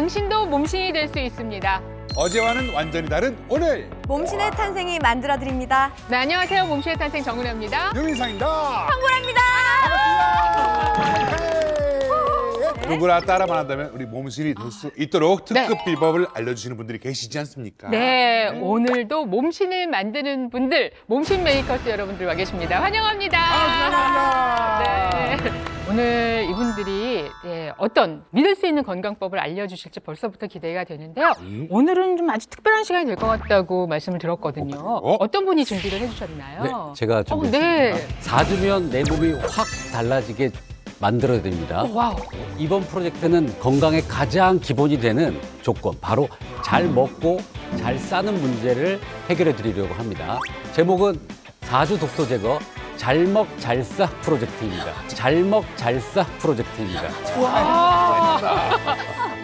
당신도 몸신이 될 수 있습니다. 어제와는 완전히 다른 오늘. 몸신의 탄생이 만들어드립니다. 네, 안녕하세요. 몸신의 탄생 정은혜입니다. 유민상입니다. 황보라입니다. 누구나 따라만 한다면 우리 몸신이 될 수 있도록 특급 네. 비법을 알려주시는 분들이 계시지 않습니까? 네, 오늘도 몸신을 만드는 분들, 몸신 메이커스 여러분들과 계십니다. 환영합니다. 감사합니다. 네. 오늘 이분들이 어떤 믿을 수 있는 건강법을 알려주실지 벌써부터 기대가 되는데요. 오늘은 좀 아주 특별한 시간이 될 것 같다고 말씀을 들었거든요. 어떤 분이 준비를 해주셨나요? 네, 제가 준비했습니다. 네. 4주면 내 몸이 확 달라지게 만들어야 됩니다. 와우. 이번 프로젝트는 건강의 가장 기본이 되는 조건, 바로 잘 먹고 잘 싸는 문제를 해결해 드리려고 합니다. 제목은 4주 독소 제거 잘 먹 잘 싸 프로젝트입니다. 잘 먹 잘 싸 프로젝트입니다. 와.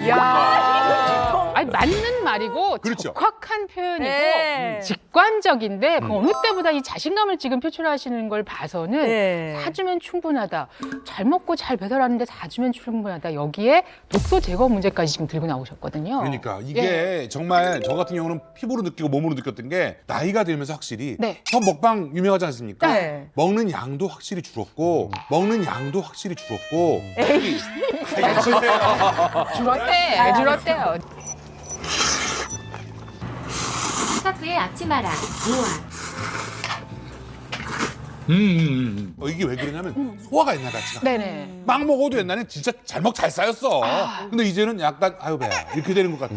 야. 아니, 맞는 말이고 그렇죠. 적확한 표현이고 네. 직관적인데 그 어느 때보다 이 자신감을 지금 표출하시는 걸 봐서는 네. 4주면 충분하다. 잘 먹고 잘 배설하는데 4주면 충분하다. 여기에 독소 제거 문제까지 지금 들고 나오셨거든요. 그러니까 이게 정말 저 같은 경우는 피부로 느끼고 몸으로 느꼈던 게 나이가 들면서 확실히 네. 저 먹방 유명하지 않습니까? 네. 먹는 양도 확실히 줄었고 먹는 양도 확실히 줄었고 줄었대. 줄었대요. 스카프에 앞치마라 우와 이게 왜 그러냐면 소화가 옛날 같지가 않아. 네네. 막 먹어도 옛날엔 진짜 잘 먹 잘 싸였어. 근데 이제는 약간 아유 배야 이렇게 되는 것 같아.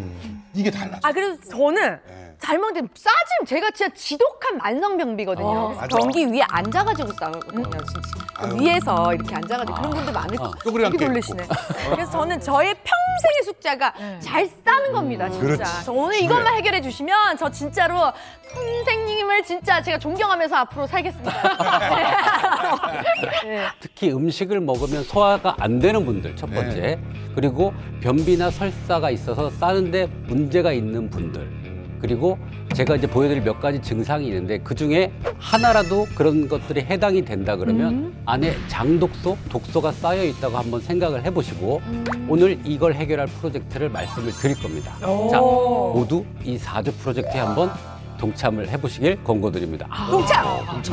이게 달라. 아, 그래서 저는 네. 잘 먹는데 싸지면 제가 진짜 지독한 만성병비거든요. 그래서 맞아. 변기 위에 앉아가지고 싸거든요, 진짜. 아유. 위에서 이렇게 앉아가지고 그런 분들 많을 거 쪼그리 되게 앉게 놀라시네. 그래서 저는 저의 평생의 숙제가 잘 싸는 겁니다, 진짜. 그렇지. 저 오늘 이것만 해결해 주시면 저 진짜로 선생님을 진짜 제가 존경하면서 앞으로 살겠습니다. 네. 특히 음식을 먹으면 소화가 안 되는 분들, 첫 번째. 그리고 변비나 설사가 있어서 싸는데 문제가 있는 분들. 그리고 제가 이제 보여드릴 몇 가지 증상이 있는데 그중에 하나라도 그런 것들이 해당이 된다 그러면 안에 장독소, 독소가 쌓여 있다고 한번 생각을 해보시고 오늘 이걸 해결할 프로젝트를 말씀을 드릴 겁니다. 자, 모두 이 4주 프로젝트에 한번 동참을 해보시길 권고드립니다. 동참!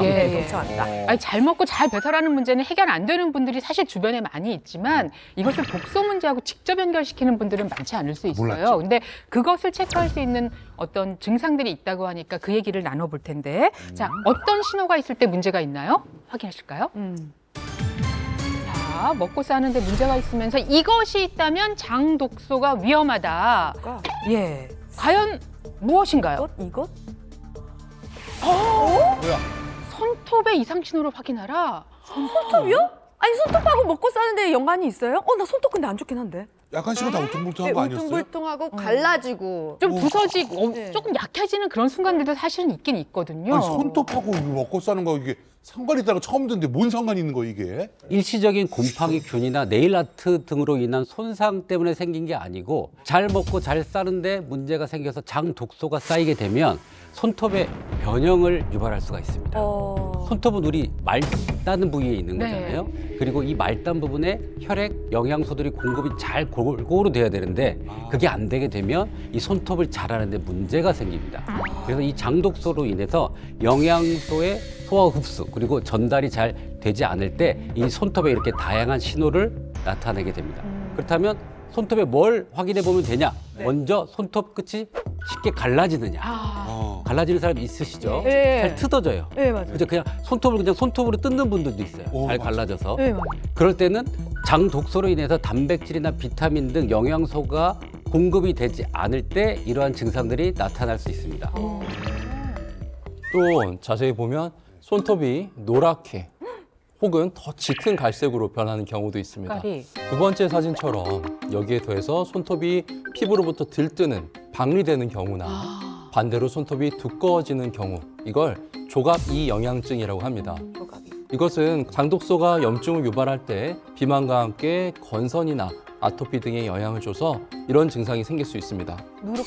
예, 예. 동참합니다. 아니, 잘 먹고 잘 배설하는 문제는 해결 안 되는 분들이 사실 주변에 많이 있지만 이것을 독소 문제하고 직접 연결시키는 분들은 많지 않을 수 있어요. 몰랐죠. 근데 그것을 체크할 수 있는 어떤 증상들이 있다고 하니까 그 얘기를 나눠볼 텐데 자, 어떤 신호가 있을 때 문제가 있나요? 확인하실까요? 자, 먹고 싸는데 문제가 있으면서 이것이 있다면 장 독소가 위험하다. 예. 과연 무엇인가요? 이것? 뭐야? 손톱의 이상 신호를 확인하라. 손톱이요? 아니, 손톱하고 먹고 싸는데 연관이 있어요? 나 손톱 근데 안 좋긴 한데. 약간 씨가 다 울퉁불퉁한 거 아니었어요? 울퉁불퉁하고 갈라지고. 좀 부서지고 네. 조금 약해지는 그런 순간들도 사실은 있긴 있거든요. 아니, 손톱하고 이거 먹고 싸는 거 이게 상관이 있다는 거 처음 듣는데 뭔 상관이 있는 거 이게? 일시적인 곰팡이균이나 네일아트 등으로 인한 손상 때문에 생긴 게 아니고 잘 먹고 잘 싸는데 문제가 생겨서 장 독소가 쌓이게 되면 손톱에 변형을 유발할 수가 있습니다. 손톱은 우리 말따는 부위에 있는 네. 거잖아요. 그리고 이 말단 부분에 혈액, 영양소들이 공급이 잘 골고루 돼야 되는데 그게 안 되게 되면 이 손톱을 자라는데 문제가 생깁니다. 그래서 이 장독소로 인해서 영양소의 소화 흡수 그리고 전달이 잘 되지 않을 때 이 손톱에 이렇게 다양한 신호를 나타내게 됩니다. 그렇다면 손톱에 뭘 확인해 보면 되냐? 먼저 손톱 끝이 쉽게 갈라지느냐? 갈라지는 사람 있으시죠? 네. 잘 뜯어져요. 네, 맞아요. 그죠? 그냥 손톱을 그냥 손톱으로 뜯는 분들도 있어요. 오, 잘 맞아. 갈라져서. 네, 맞아요. 그럴 때는 장 독소로 인해서 단백질이나 비타민 등 영양소가 공급이 되지 않을 때 이러한 증상들이 나타날 수 있습니다. 또 자세히 보면 손톱이 노랗게 혹은 더 짙은 갈색으로 변하는 경우도 있습니다. 색깔이. 두 번째 사진처럼 여기에 더해서 손톱이 피부로부터 들뜨는 박리되는 경우나 반대로 손톱이 두꺼워지는 경우 이걸 조갑이 영양증이라고 합니다. 이것은 장독소가 염증을 유발할 때 비만과 함께 건선이나 아토피 등의 영향을 줘서 이런 증상이 생길 수 있습니다.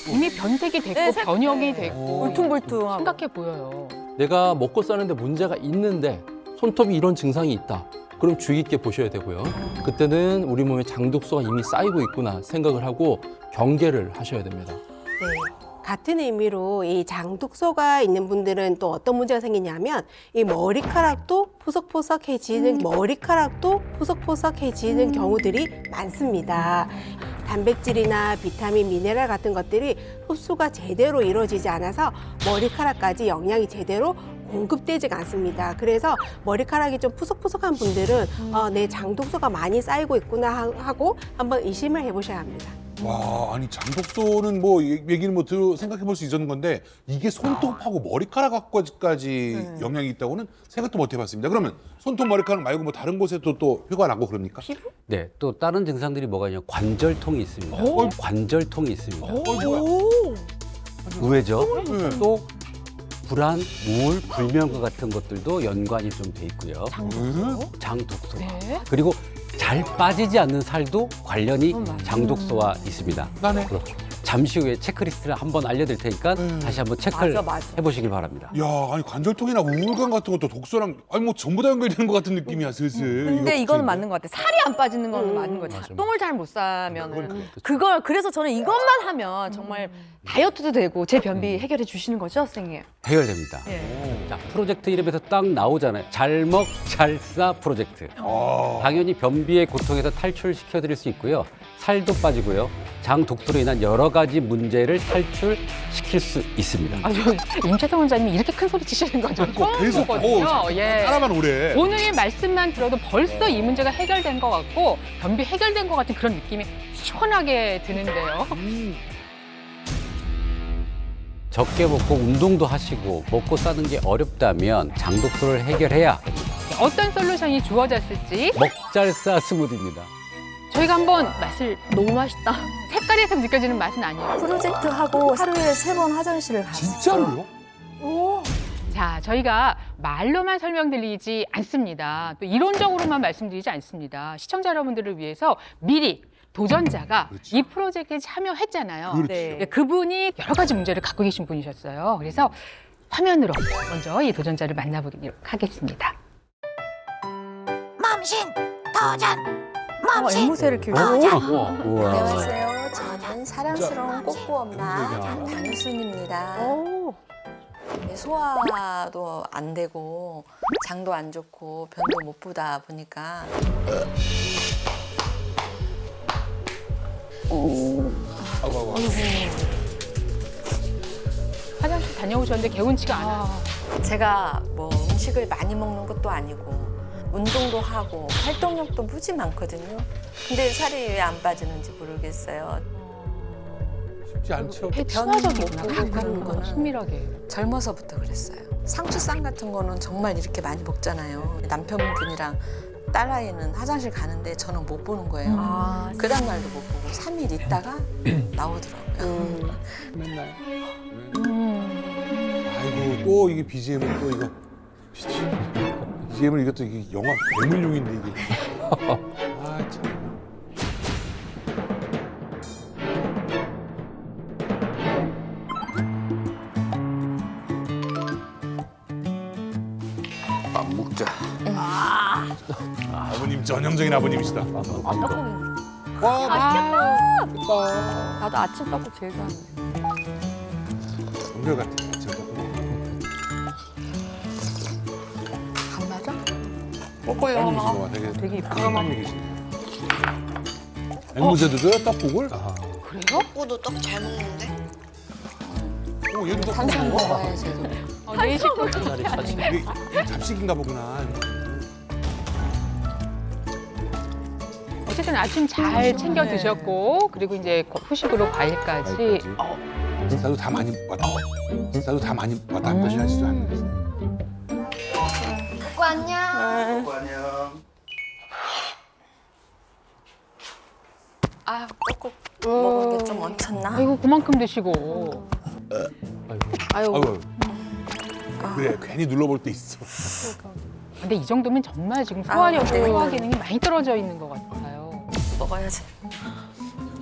이미 변색이 됐고 네, 변형이 네. 됐고 울퉁불퉁하고. 심각해 보여요. 내가 먹고 싸는데 문제가 있는데 손톱이 이런 증상이 있다. 그럼 주의 깊게 보셔야 되고요. 그때는 우리 몸에 장독소가 이미 쌓이고 있구나 생각을 하고 경계를 하셔야 됩니다. 네. 같은 의미로 이 장독소가 있는 분들은 또 어떤 문제가 생기냐면 이 머리카락도 푸석푸석해지는 경우들이 많습니다. 단백질이나 비타민, 미네랄 같은 것들이 흡수가 제대로 이루어지지 않아서 머리카락까지 영양이 제대로 공급되지가 않습니다. 그래서 머리카락이 좀 푸석푸석한 분들은 내 장독소가 많이 쌓이고 있구나 하고 한번 의심을 해보셔야 합니다. 와, 아니 장독소는 뭐 얘기는 뭐 생각해 볼 수 있었는 건데 이게 손톱하고 머리카락까지 영향이 있다고는 생각도 못 해봤습니다. 그러면 손톱, 머리카락 말고 뭐 다른 곳에도 또 효과가 나고 그럽니까? 네, 또 다른 증상들이 뭐가 있냐? 관절통이 있습니다. 관절통이 있습니다. 의외죠? 또 불안, 우울, 불면과 같은 것들도 연관이 좀 돼 있고요. 장독소. 네. 그리고 잘 빠지지 않는 살도 관련이 장독소와 있습니다. 나네. 그렇죠. 잠시 후에 체크리스트를 한번 알려드릴 테니까 다시 한번 체크를 해보시길 바랍니다. 야, 아니 관절통이나 우울감 같은 것도 독소랑 아니 뭐 전부 다 연결되는 것 같은 느낌이야 슬슬. 근데 이거 이거는 맞는 것 같아. 살이 안 빠지는 건 맞는 거지. 맞아. 똥을 잘 못 싸면은 그건 그래서 저는 이것만 하면 정말 다이어트도 되고 제 변비 해결해 주시는 거죠, 선생님? 해결됩니다. 예. 자, 프로젝트 이름에서 딱 나오잖아요. 잘 먹, 잘 싸 프로젝트. 당연히 변비의 고통에서 탈출시켜드릴 수 있고요. 살도 빠지고요. 장 독소로 인한 여러 가지 문제를 탈출시킬 수 있습니다. 아주 임채성 원장님이 이렇게 큰 소리 치시는 건 좀 처음 계속 보거든요. 예. 따라만 오래. 오늘 말씀만 들어도 벌써 이 문제가 해결된 것 같고 변비 해결된 것 같은 그런 느낌이 시원하게 드는데요. 적게 먹고 운동도 하시고 먹고 싸는 게 어렵다면 장 독소를 해결해야 어떤 솔루션이 주어졌을지 먹잘싸 스무디입니다. 저희가 한번 맛을 너무 맛있다. 색깔에서 느껴지는 맛은 아니에요. 프로젝트 하고 하루에 3번 화장실을 갔어요. 진짜로요? 자, 저희가 말로만 설명드리지 않습니다. 또 이론적으로만 말씀드리지 않습니다. 시청자 여러분들을 위해서 미리 도전자가 그렇지. 이 프로젝트에 참여했잖아요. 그렇죠. 네. 그분이 여러 가지 문제를 갖고 계신 분이셨어요. 그래서 화면으로 먼저 이 도전자를 만나보도록 하겠습니다. 맘신 도전 맘신 앵무새를 키우고. 우와. 안녕하세요. 저는 사랑스러운 꼬꼬 엄마 강순입니다. 네, 소화도 안 되고 장도 안 좋고 변도 못 보다 보니까 화장실 다녀오셨는데 개운치가 않아요. 제가 뭐 음식을 많이 먹는 것도 아니고 운동도 하고 활동력도 무지 많거든요. 근데 살이 왜 안 빠지는지 모르겠어요. 쉽지 않죠. 친화적이구나. 못 보고 그러는 거는 친밀하게. 젊어서부터 그랬어요. 상추쌈 같은 거는 정말 이렇게 많이 먹잖아요. 남편분이랑 딸아이는 화장실 가는데 저는 못 보는 거예요. 그 다음 날도 못 보고 3일 있다가 나오더라고요. 맨날. 아이고 또 이게 BGM은 또 이거 BGM은 이것도 이게 영화 괴물용인데 이게. 아 참. 밥 먹자. 아버님 전형적인 아버님이시다. 와 아, 맛있겠다. 나도 아침 떡국 제일 좋아하는데. 한결 같아. 제가 안 맞아? 떡국이시는 거 되게 이쁘게 계시네. 앵무새도 줘요 떡국을? 그래요? 꼬도 떡 잘 먹는데 오 얘도 떡국 탄수화물 먹어? 먹어야지. 내 식구. 이게 잡식인가 보구나. 어쨌든 아침 잘 챙겨 드셨고 그리고 이제 후식으로 과일까지. 나도 다 많이 왔다. 나도 다 많이 왔다 한 것이 하지도 않는데. 꼬꼬 안녕 아, 떡국 먹은 게 좀 얹혔나? 아이고 그만큼 드시고. 아이고. 그래 괜히 눌러볼 때 있어. 근데 이 정도면 정말 지금 소화력, 네. 소화 기능이 많이 떨어져 있는 것 같아요. 먹어야지.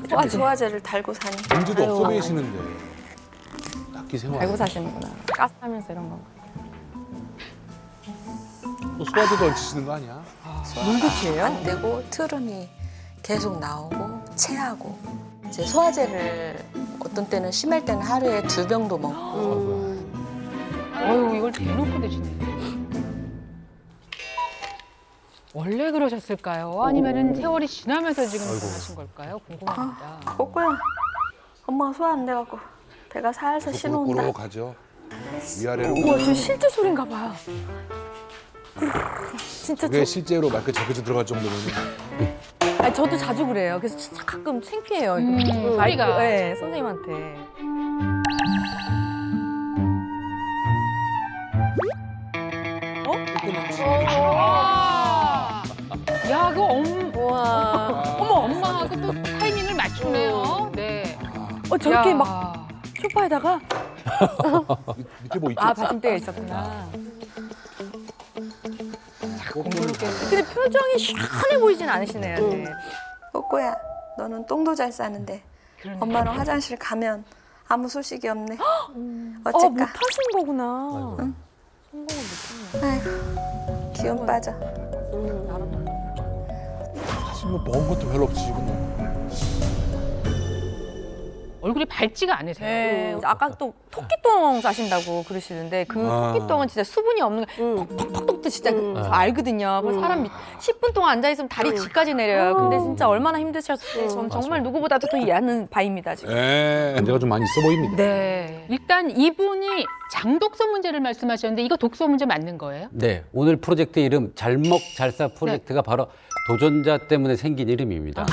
이렇게 소화제를 달고 사니. 문제도 없어 보이시는데. 딱히 생활. 알고 사시는구나. 가스하면서 이런 거. 또 소화제도 얹히시는 거 아니야? 소화가 안 되고 트름이 계속 나오고 체하고 이제 소화제를 어떤 때는 심할 때는 하루에 2병도 먹고 어휴, 이걸 대놓고 드시네. 원래 그러셨을까요? 아니면은 세월이 지나면서 지금 변하신 걸까요? 궁금합니다. 꼬꼬야, 엄마가 소화 안 돼갖고 배가 살살 신어온다. 꼬르륵 가죠. 위아래로. 우와, 저 실제 소린가 봐요. 진짜 그게 실제로 마이크 저기서 들어갈 정도면 아니, 저도 자주 그래요. 그래서 진짜 가끔 창피해요. 소리가. 네, 선생님한테. 야, 그 우와. 어머, 엄마하고 또 타이밍을 맞추네요. 네. 저렇게 야. 막 소파에다가 밑에 뭐 있죠? 아, 받침대가 있었구나. 근데 표정이 시원해 보이진 않으시네요. 네. 꼬꼬야, 너는 똥도 잘 싸는데 엄마랑 화장실 가면 아무 소식이 없네. 어쩔까? 못하신 거구나. 아이고, 기운 빠져. 사실 뭐 먹은 것도 별로 없지 지금. 얼굴이 밝지가 않으세요. 네. 아까 또 토끼똥 싸신다고 그러시는데 그 토끼똥은 진짜 수분이 없는 거 퍽퍽퍽퍽도 진짜 저 알거든요. 그래서 사람 10분 동안 앉아있으면 다리 뒤까지 내려요. 근데 진짜 얼마나 힘드셨을지 저는 정말 누구보다도 더 이해하는 바입니다. 지금. 네, 문제가 좀 많이 있어 보입니다. 네. 일단 이분이 장독소 문제를 말씀하셨는데 이거 독소 문제 맞는 거예요? 네, 오늘 프로젝트 이름 잘 먹 잘 싸 프로젝트가 바로 도전자 때문에 생긴 이름입니다.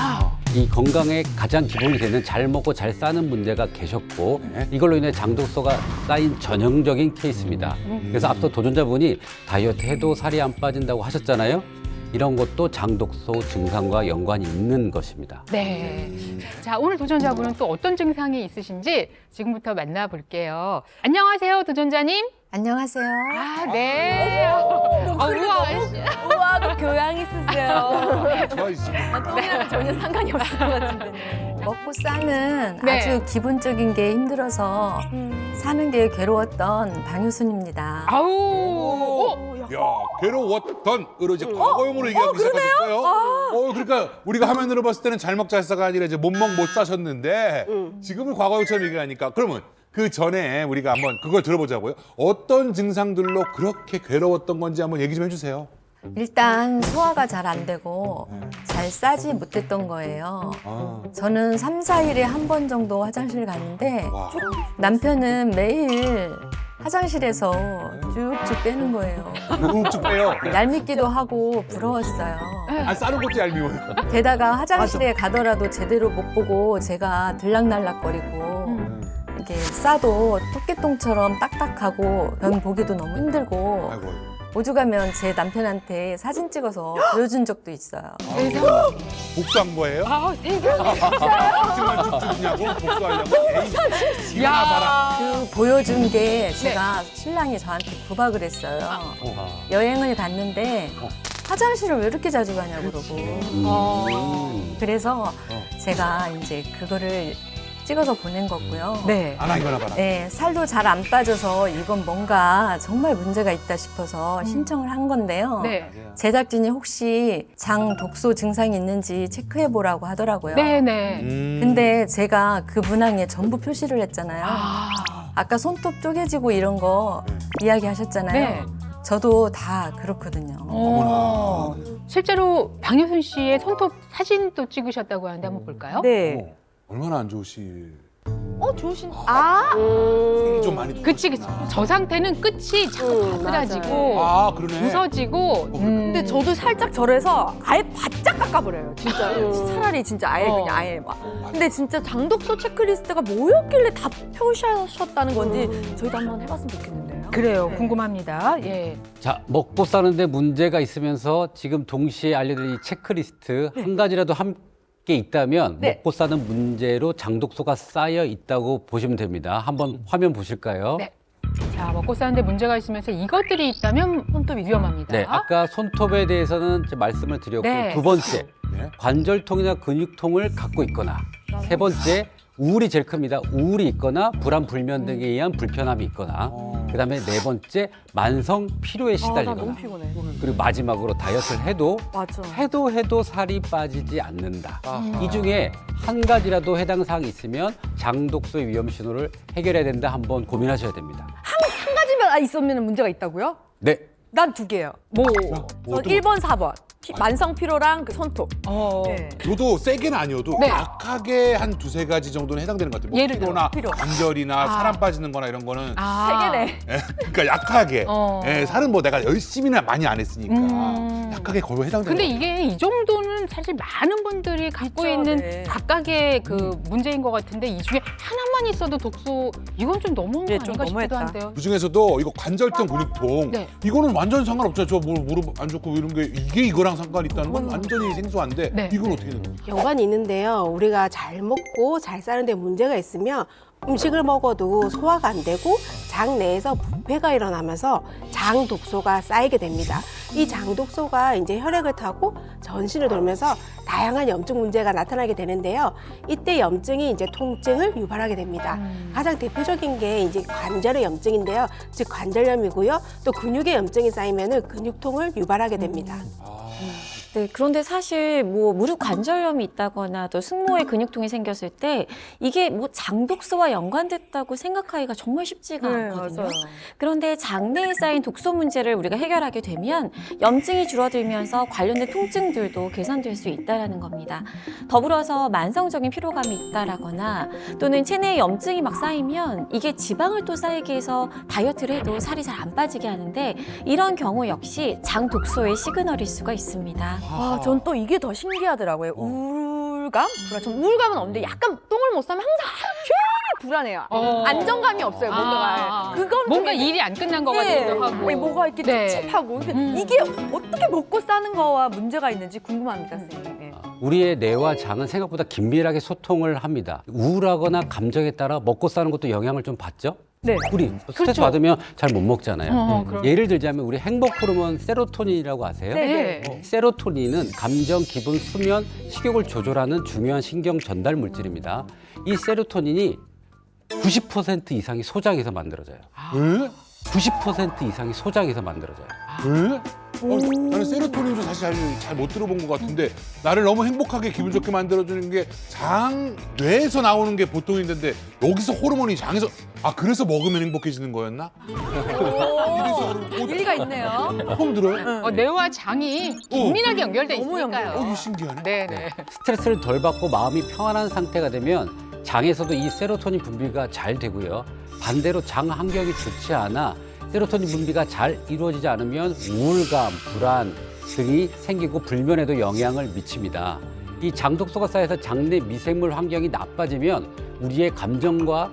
이 건강에 가장 기본이 되는 잘 먹고 잘 싸는 문제가 계셨고 이걸로 인해 장독소가 쌓인 전형적인 케이스입니다. 그래서 앞서 도전자분이 다이어트 해도 살이 안 빠진다고 하셨잖아요. 이런 것도 장독소 증상과 연관이 있는 것입니다. 네. 자, 오늘 도전자분은 또 어떤 증상이 있으신지 지금부터 만나볼게요. 안녕하세요, 도전자님. 안녕하세요. 아, 네. 우와, 우와, 그 교양 있으세요. 좋아 있습니다. 똥이랑 전혀 상관이 없을 것 같은데. 먹고 싸는 네. 아주 기본적인 게 힘들어서 사는 게 괴로웠던 방유순입니다. 아우. 야, 괴로웠던으로 이제 과거용으로 얘기하기 시작하셨어요. 그러니까 우리가 화면으로 봤을 때는 잘 먹 잘 싸가 아니라 이제 못 먹 못 싸셨는데 지금은 과거용처럼 얘기하니까 그러면 그 전에 우리가 한번 그걸 들어보자고요. 어떤 증상들로 그렇게 괴로웠던 건지 한번 얘기 좀 해주세요. 일단 소화가 잘 안 되고 잘 싸지 못했던 거예요. 저는 3, 4일에 한 번 정도 화장실 가는데 와. 남편은 매일 화장실에서 쭉쭉 빼는 거예요. 쭉쭉 빼요. 얄밉기도 하고 부러웠어요. 아, 싸는 것도 얄미워요. 게다가 화장실에 가더라도 제대로 못 보고 제가 들락날락거리고 이렇게 싸도 토끼똥처럼 딱딱하고 변 보기도 너무 힘들고 아이고. 오죽하면 제 남편한테 사진 찍어서 보여준 적도 있어요. 복수한 거예요? 아, 세상에. 복수만 쭉쭉이냐고? 복수하려고? 에이, 야. 봐라. 그 보여준 게 제가 신랑이 저한테 구박을 했어요. 여행을 갔는데 화장실을 왜 이렇게 자주 가냐고 그러고. 그래서 제가 이제 그거를 찍어서 보낸 거고요. 네. 안 하거나 봐라. 네, 살도 잘 안 빠져서 이건 뭔가 정말 문제가 있다 싶어서 신청을 한 건데요. 네. 제작진이 혹시 장 독소 증상이 있는지 체크해 보라고 하더라고요. 네네. 근데 제가 그 문항에 전부 표시를 했잖아요. 아까 손톱 쪼개지고 이런 거 이야기하셨잖아요. 네. 저도 다 그렇거든요. 실제로 방효순 씨의 손톱 사진도 찍으셨다고 하는데 한번 볼까요? 네. 얼마나 안 좋으시. 좋으신. 생이 좀 많이. 그치. 저 상태는 끝이 자꾸 바스라지고 아, 그러네. 부서지고. 근데 저도 살짝 저래서 아예 바짝 깎아버려요. 진짜로. 차라리 진짜 아예 그냥 아예 막. 근데 진짜 장독소 체크리스트가 뭐였길래 다 표시하셨다는 건지 저희도 한번 해봤으면 좋겠는데요. 그래요. 네. 궁금합니다. 예. 자, 먹고 싸는데 문제가 있으면서 지금 동시에 알려드린 이 체크리스트 한 가지라도 함께 있다면 네. 먹고 싸는 문제로 장독소가 쌓여 있다고 보시면 됩니다. 한번 화면 보실까요? 네. 자, 먹고 싸는데 문제가 있으면서 이것들이 있다면 손톱이 위험합니다. 네, 아까 손톱에 대해서는 이제 말씀을 드렸고 네. 두 번째, 네. 관절통이나 근육통을 갖고 있거나 세 번째, 우울이 제일 큽니다. 우울이 있거나 불안, 불면 등에 의한 불편함이 있거나 그다음에 네 번째 만성 피로에 나 시달리거나 너무 피곤해. 그리고 마지막으로 다이어트를 해도 맞아. 해도 살이 빠지지 않는다. 이 중에 한 가지라도 해당 사항이 있으면 장독소의 위험 신호를 해결해야 된다. 한번 고민하셔야 됩니다. 한 가지만 있으면 문제가 있다고요? 네. 난 두 개예요. 전 1번, 4번. 만성 피로랑 그 손톱. 네. 저도 세게는 아니어도 네. 약하게 한 두세 가지 정도는 해당되는 것 같아요. 뭐 예를 들어, 피로나 피로. 관절이나 사람 빠지는 거나 이런 거는 아. 세 개네. 예, 그러니까 약하게. 어. 예, 살은 뭐 내가 열심히나 많이 안 했으니까 약하게 거의 해당되는 근데 것 이게 이 정도는 사실 많은 분들이 갖고 그쵸, 있는 네. 각각의 그 문제인 것 같은데 이 중에 하나만 있어도 독소 이건 좀 너무한 거 네, 좀 아닌가 싶기도 너무했다. 한데요. 그 중에서도 이거 관절통, 근육통 네. 이거는 완전 상관없죠. 저 무릎 안 좋고 이런 게 이게 이거랑 상관이 있다는 건 완전히 생소한데 네. 이건 어떻게 되는 거예요? 연관이 있는데요. 우리가 잘 먹고 잘 사는데 문제가 있으면 음식을 먹어도 소화가 안 되고 장 내에서 부패가 일어나면서 장 독소가 쌓이게 됩니다. 이 장 독소가 이제 혈액을 타고 전신을 돌면서 다양한 염증 문제가 나타나게 되는데요. 이때 염증이 이제 통증을 유발하게 됩니다. 가장 대표적인 게 이제 관절의 염증인데요. 즉 관절염이고요. 또 근육의 염증이 쌓이면은 근육통을 유발하게 됩니다. 네, 그런데 사실 뭐 무릎 관절염이 있다거나 또 승모에 근육통이 생겼을 때 이게 뭐 장독소와 연관됐다고 생각하기가 정말 쉽지가 않거든요. 그런데 장내에 쌓인 독소 문제를 우리가 해결하게 되면 염증이 줄어들면서 관련된 통증들도 개선될 수 있다라는 겁니다. 더불어서 만성적인 피로감이 있다라거나 또는 체내에 염증이 막 쌓이면 이게 지방을 또 쌓이게 해서 다이어트를 해도 살이 잘 안 빠지게 하는데 이런 경우 역시 장 독소의 시그널일 수가 있습니다. 전 또 이게 더 신기하더라고요. 우울감? 전 우울감은 없는데 약간 똥을 못 싸면 항상 죄를 불안해요. 안정감이 없어요, 뭔가가. 그건 뭔가 좀 일이 안 끝난 것 네. 같기도 하고. 아니, 뭐가 이렇게 네. 찝찝하고. 이게 어떻게 먹고 싸는 거와 문제가 있는지 궁금합니다, 선생님. 네. 우리의 뇌와 장은 생각보다 긴밀하게 소통을 합니다. 우울하거나 감정에 따라 먹고 사는 것도 영향을 좀 받죠? 네. 우리 스트레스 그렇죠. 받으면 잘 못 먹잖아요. 그럼. 예를 들자면 우리 행복 호르몬 세로토닌이라고 아세요? 네. 세로토닌은 감정, 기분, 수면, 식욕을 조절하는 중요한 신경 전달 물질입니다. 이 세로토닌이 90% 이상이 소장에서 만들어져요. 왜? 90% 이상이 소장에서 만들어져요. 왜? 나는 세로토닌도 사실 잘 못 들어본 것 같은데 나를 너무 행복하게 기분 좋게 만들어주는 게 뇌에서 나오는 게 보통인데 여기서 호르몬이 장에서 그래서 먹으면 행복해지는 거였나? 이래서 일리가 있네요. 처음 들어요? 뇌와 장이 긴밀하게 연결돼 너무 있으니까요. 이거 신기하네. 네네. 스트레스를 덜 받고 마음이 평안한 상태가 되면 장에서도 이 세로토닌 분비가 잘 되고요. 반대로 장 환경이 좋지 않아 세로토닌 분비가 잘 이루어지지 않으면 우울감, 불안 등이 생기고 불면에도 영향을 미칩니다. 이 장독소가 쌓여서 장내 미생물 환경이 나빠지면 우리의 감정과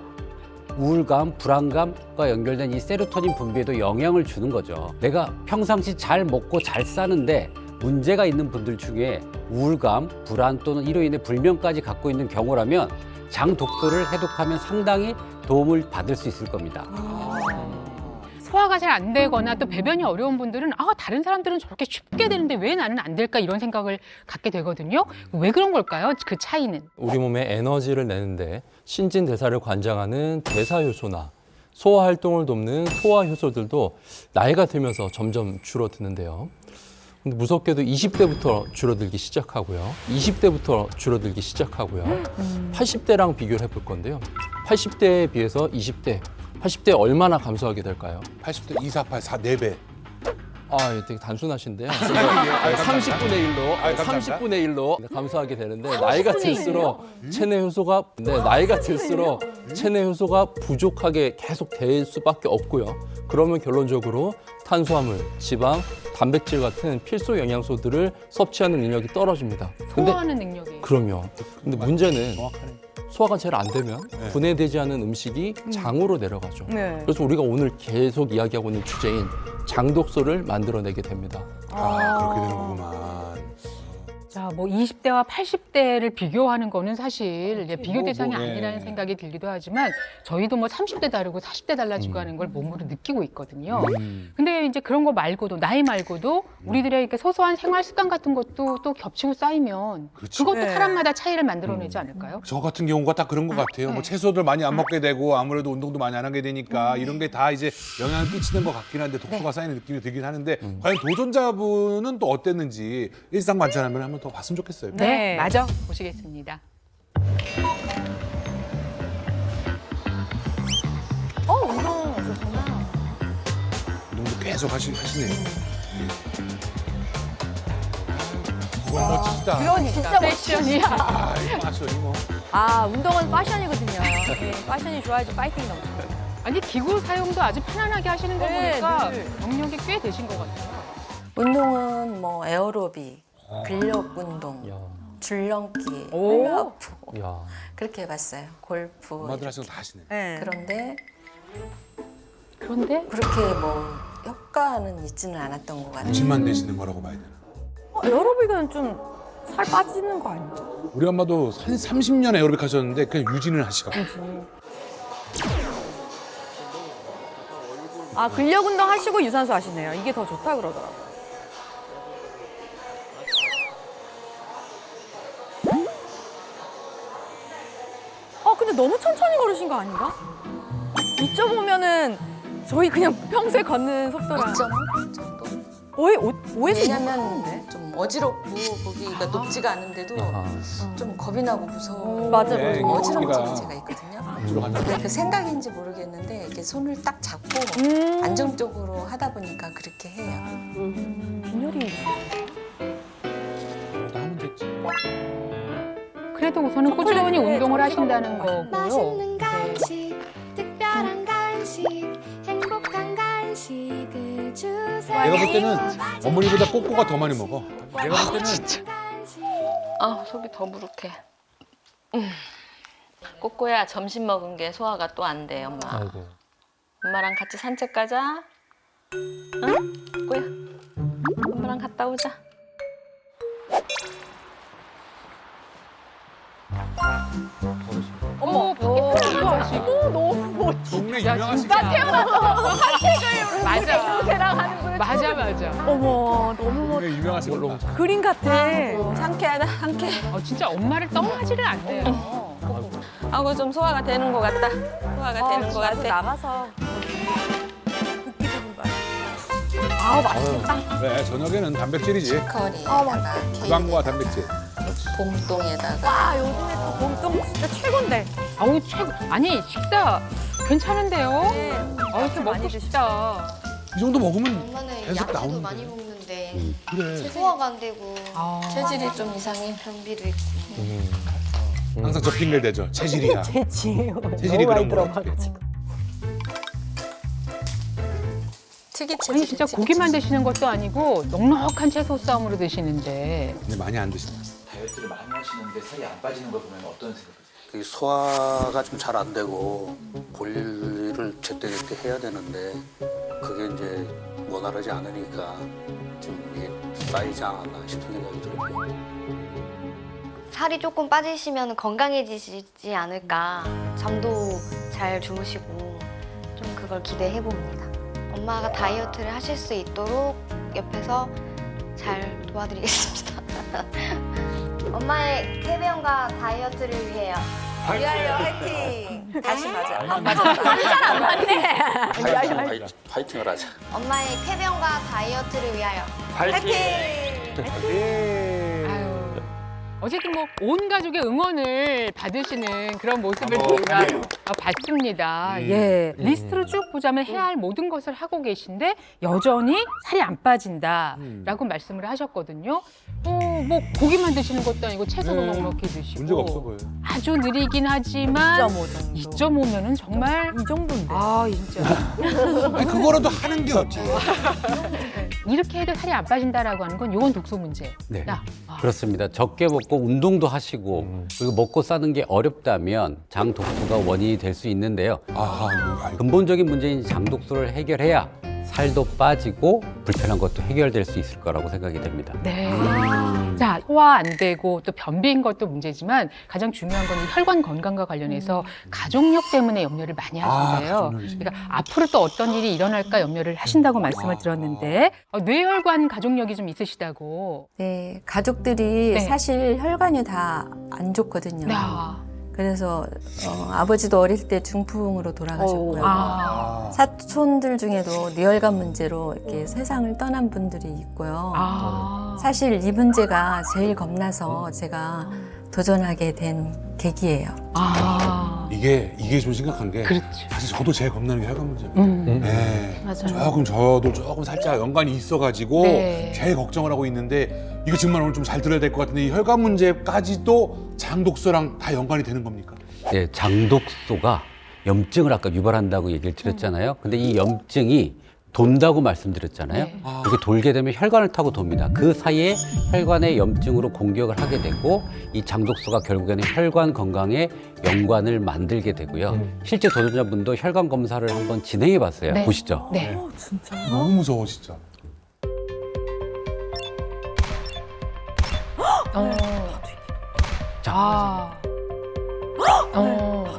우울감, 불안감과 연결된 이 세로토닌 분비에도 영향을 주는 거죠. 내가 평상시 잘 먹고 잘 사는데 문제가 있는 분들 중에 우울감, 불안 또는 이로 인해 불면까지 갖고 있는 경우라면 장 독소를 해독하면 상당히 도움을 받을 수 있을 겁니다. 소화가 잘 안 되거나 또 배변이 어려운 분들은 다른 사람들은 저렇게 쉽게 되는데 왜 나는 안 될까 이런 생각을 갖게 되거든요. 왜 그런 걸까요? 그 차이는? 우리 몸에 에너지를 내는데 신진대사를 관장하는 대사효소나 소화 활동을 돕는 소화효소들도 나이가 들면서 점점 줄어드는데요. 근데 무섭게도 20대부터 줄어들기 시작하고요. 20대부터 줄어들기 시작하고요. 80대랑 비교를 해볼 건데요. 80대에 비해서 20대, 80대 얼마나 감소하게 될까요? 80대 248, 4배. 되게 단순하신데요. 30분의 1로, 감사합니다. 30분의 1로 감소하게 되는데 나이가 들수록 체내 효소가 나이가 들수록 체내 효소가 부족하게 계속 될 수밖에 없고요. 그러면 결론적으로 탄수화물, 지방, 단백질 같은 필수 영양소들을 섭취하는 능력이 떨어집니다. 소화하는 능력이. 그럼요. 근데 문제는 소화가 잘 안 되면 분해되지 않은 음식이 장으로 내려가죠. 네. 그래서 우리가 오늘 계속 이야기하고 있는 주제인 장독소를 만들어내게 됩니다. 그렇게 되는 거구만. 자, 뭐 20대와 80대를 비교하는 거는 사실 비교 대상이 아니라는 생각이 들기도 하지만 저희도 뭐 30대 다르고 40대 달라지고 하는 걸 몸으로 느끼고 있거든요. 근데 그런데 이제 그런 거 말고도 나이 말고도 우리들의 이렇게 소소한 생활 습관 같은 것도 또 겹치고 쌓이면 그렇죠. 그것도 네. 사람마다 차이를 만들어내지 않을까요? 저 같은 경우가 딱 그런 것 같아요. 뭐 채소들 많이 안 먹게 되고 아무래도 운동도 많이 안 하게 되니까 이런 게 다 이제 영향을 끼치는 것 같긴 한데 독소가 쌓이는 느낌이 들긴 하는데 과연 도전자분은 또 어땠는지 일상 관찰하면 한번 더 봤으면 좋겠어요. 네, 마저 보시겠습니다. 운동 좋구나. 운동도 계속 하시네요. 멋지다. 그러니 진짜 패션이야. 아, 이 패션이 뭐. 아, 운동은 패션이거든요. 네, 패션이 좋아야지 파이팅이 넘쳐요. 아니 기구 사용도 아주 편안하게 하시는 거 네, 보니까 네. 경력이 꽤 되신 것 같아요. 운동은 뭐 에어로빅, 근력 운동, 야, 줄넘기, 오. 훌라후프 야. 그렇게 해봤어요. 골프. 엄마들 하시는 거 다 하시네. 네. 그런데 그렇게 뭐 효과는 있지는 않았던 것 같아요. 짐만 내시는 거라고 봐야 되나? 에어로빅은 좀 살 빠지는 거 아니에요? 우리 엄마도 한 30년 에어로빅 하셨는데 그냥 유지는 하시거든요. 아, 근력 운동 하시고 유산소 하시네요. 이게 더 좋다 그러더라고요. 근데 너무 천천히 걸으신 거 아닌가? 2.5면은 저희 그냥 평소에 걷는 속도랑 2.5 정도? 5에서 왜냐면 좀 어지럽고 거기가 높지가 않은데도 아하. 좀 겁이 나고 무서워. 맞아, 네, 맞아. 어지럼증이 제가 있거든요. 들어간다. 근데 그 생각인지 모르겠는데 이렇게 손을 딱 잡고 안정적으로 하다 보니까 그렇게 해요. 빈혈이 다 하면 됐지. 그래도 우선은 꾸준히 운동을 하신다는 거고요. 맛있는 간식, 특별한 간식, 행복한 간식을 주세요. 내가 볼 때는 어머니보다 꼬꼬가 더 많이 먹어. 내가 볼 때는 아, 속이 더부룩해. 꼬꼬야, 점심 먹은 게 소화가 또 안 돼, 엄마. 아이고. 엄마랑 같이 산책 가자. 응? 꼬야. 엄마랑 갔다 오자. 어머, 밖에 하시고. 너무 동네 야, 유명하시게. 진짜 태어나서 산책을 맞아. 요새랑 하는구나. 맞아. 어머, 너무 동네 유명하신 걸로. 그림 같아. 상쾌하다, 상쾌. 진짜 엄마를 떠나지를 않네요. 아고 좀 소화가 되는 것 같다. 소화가 되는 것 같아. 나가서 붓기도 좀 봐. 아, 맛있겠다. 그래, 저녁에는 단백질이지. 커리에다가 구강과 단백질. 봄동에다가 와, 요즘에 또 봄동 진짜 최고인데. 아우 최고. 아니 식사 괜찮은데요? 네. 이렇게 먹고 싶다. 이 정도 먹으면 엄마는 계속 야채도 나오는데. 많이 먹는데 그래. 소화가 안 되고 체질이 좀 이상해. 변비도 있고. 항상 저 핑계를 대죠. 체질이야. 체질이 그런 거야. 어떡해. 특이 체질. 아니 진짜 고기만 드시는 것도 아니고 넉넉한 채소 쌈으로 드시는데 근데 많이 안 드신다. 다이어트를 많이 하시는데 살이 안 빠지는 거 보면 어떤 생각이세요? 이 소화가 좀 잘 안 되고 볼일을 제때제때 해야 되는데 그게 이제 원활하지 않으니까 좀 이게 쌓이지 않았나 싶은 생각이 들어요. 살이 조금 빠지시면 건강해지지 않을까. 잠도 잘 주무시고 좀 그걸 기대해 봅니다. 엄마가 다이어트를 하실 수 있도록 옆에서 잘 도와드리겠습니다. 엄마의 쾌변과 다이어트를 위해요. 위하여 화이팅. 다시 맞아. 안 맞네. 파이팅을 하자. 엄마의 쾌변과 다이어트를 위하여. 아유, 어쨌든 뭐 온 가족의 응원을 받으시는 그런 모습을 저희가 봤습니다. 예, 리스트로 쭉 보자면 해야 할 모든 것을 하고 계신데 여전히 살이 안 빠진다라고 말씀을 하셨거든요. 뭐 고기만 드시는 것도 아니고 채소도 넉넉히 드시고 문제가 없어 보여요. 아주 느리긴 하지만 2.5 정도. 2.5면은 정말 이 정도인데. 아 진짜 아니, 그거라도 하는 게 어떻게. 이렇게 해도 살이 안 빠진다라고 하는 건 이건 독소 문제다. 네. 그렇습니다. 적게 먹고 운동도 하시고 그리고 먹고 싸는 게 어렵다면 장 독소가 원인이 될 수 있는데요. 근본적인 문제인 장 독소를 해결해야 살도 빠지고 불편한 것도 해결될 수 있을 거라고 생각이 됩니다. 네. 자, 소화 안 되고 또 변비인 것도 문제지만 가장 중요한 건 이 혈관 건강과 관련해서 가족력 때문에 염려를 많이 하신대요. 가족력이지. 그러니까 앞으로 또 어떤 일이 일어날까 염려를 하신다고 말씀을 들었는데 뇌혈관 가족력이 좀 있으시다고. 네, 가족들이 네. 사실 혈관이 다 안 좋거든요. 야. 그래서 아버지도 어릴 때 중풍으로 돌아가셨고요. 아. 사촌들 중에도 뇌혈관 문제로 이렇게 세상을 떠난 분들이 있고요. 아. 사실 이 문제가 제일 겁나서 제가 도전하게 된 계기예요. 아. 이게 좀 심각한 게 그렇죠. 사실 저도 제일 겁나는 게 혈관 문제예요. 네. 맞아요. 저도 조금 살짝 연관이 있어가지고 네. 제일 걱정을 하고 있는데 이거 정말 오늘 좀 잘 들어야 될 것 같은데 이 혈관 문제까지도 장독소랑 다 연관이 되는 겁니까? 네, 장독소가 염증을 아까 유발한다고 얘기를 드렸잖아요. 근데 이 염증이 돈다고 말씀드렸잖아요. 네. 이렇게 돌게 되면 혈관을 타고 돕니다. 그 사이에 혈관의 염증으로 공격을 하게 되고 이 장독소가 결국에는 혈관 건강에 연관을 만들게 되고요. 실제 도전자분도 혈관 검사를 한번 진행해 봤어요. 네. 보시죠. 네. 너무 무서워 진짜. 자, 아.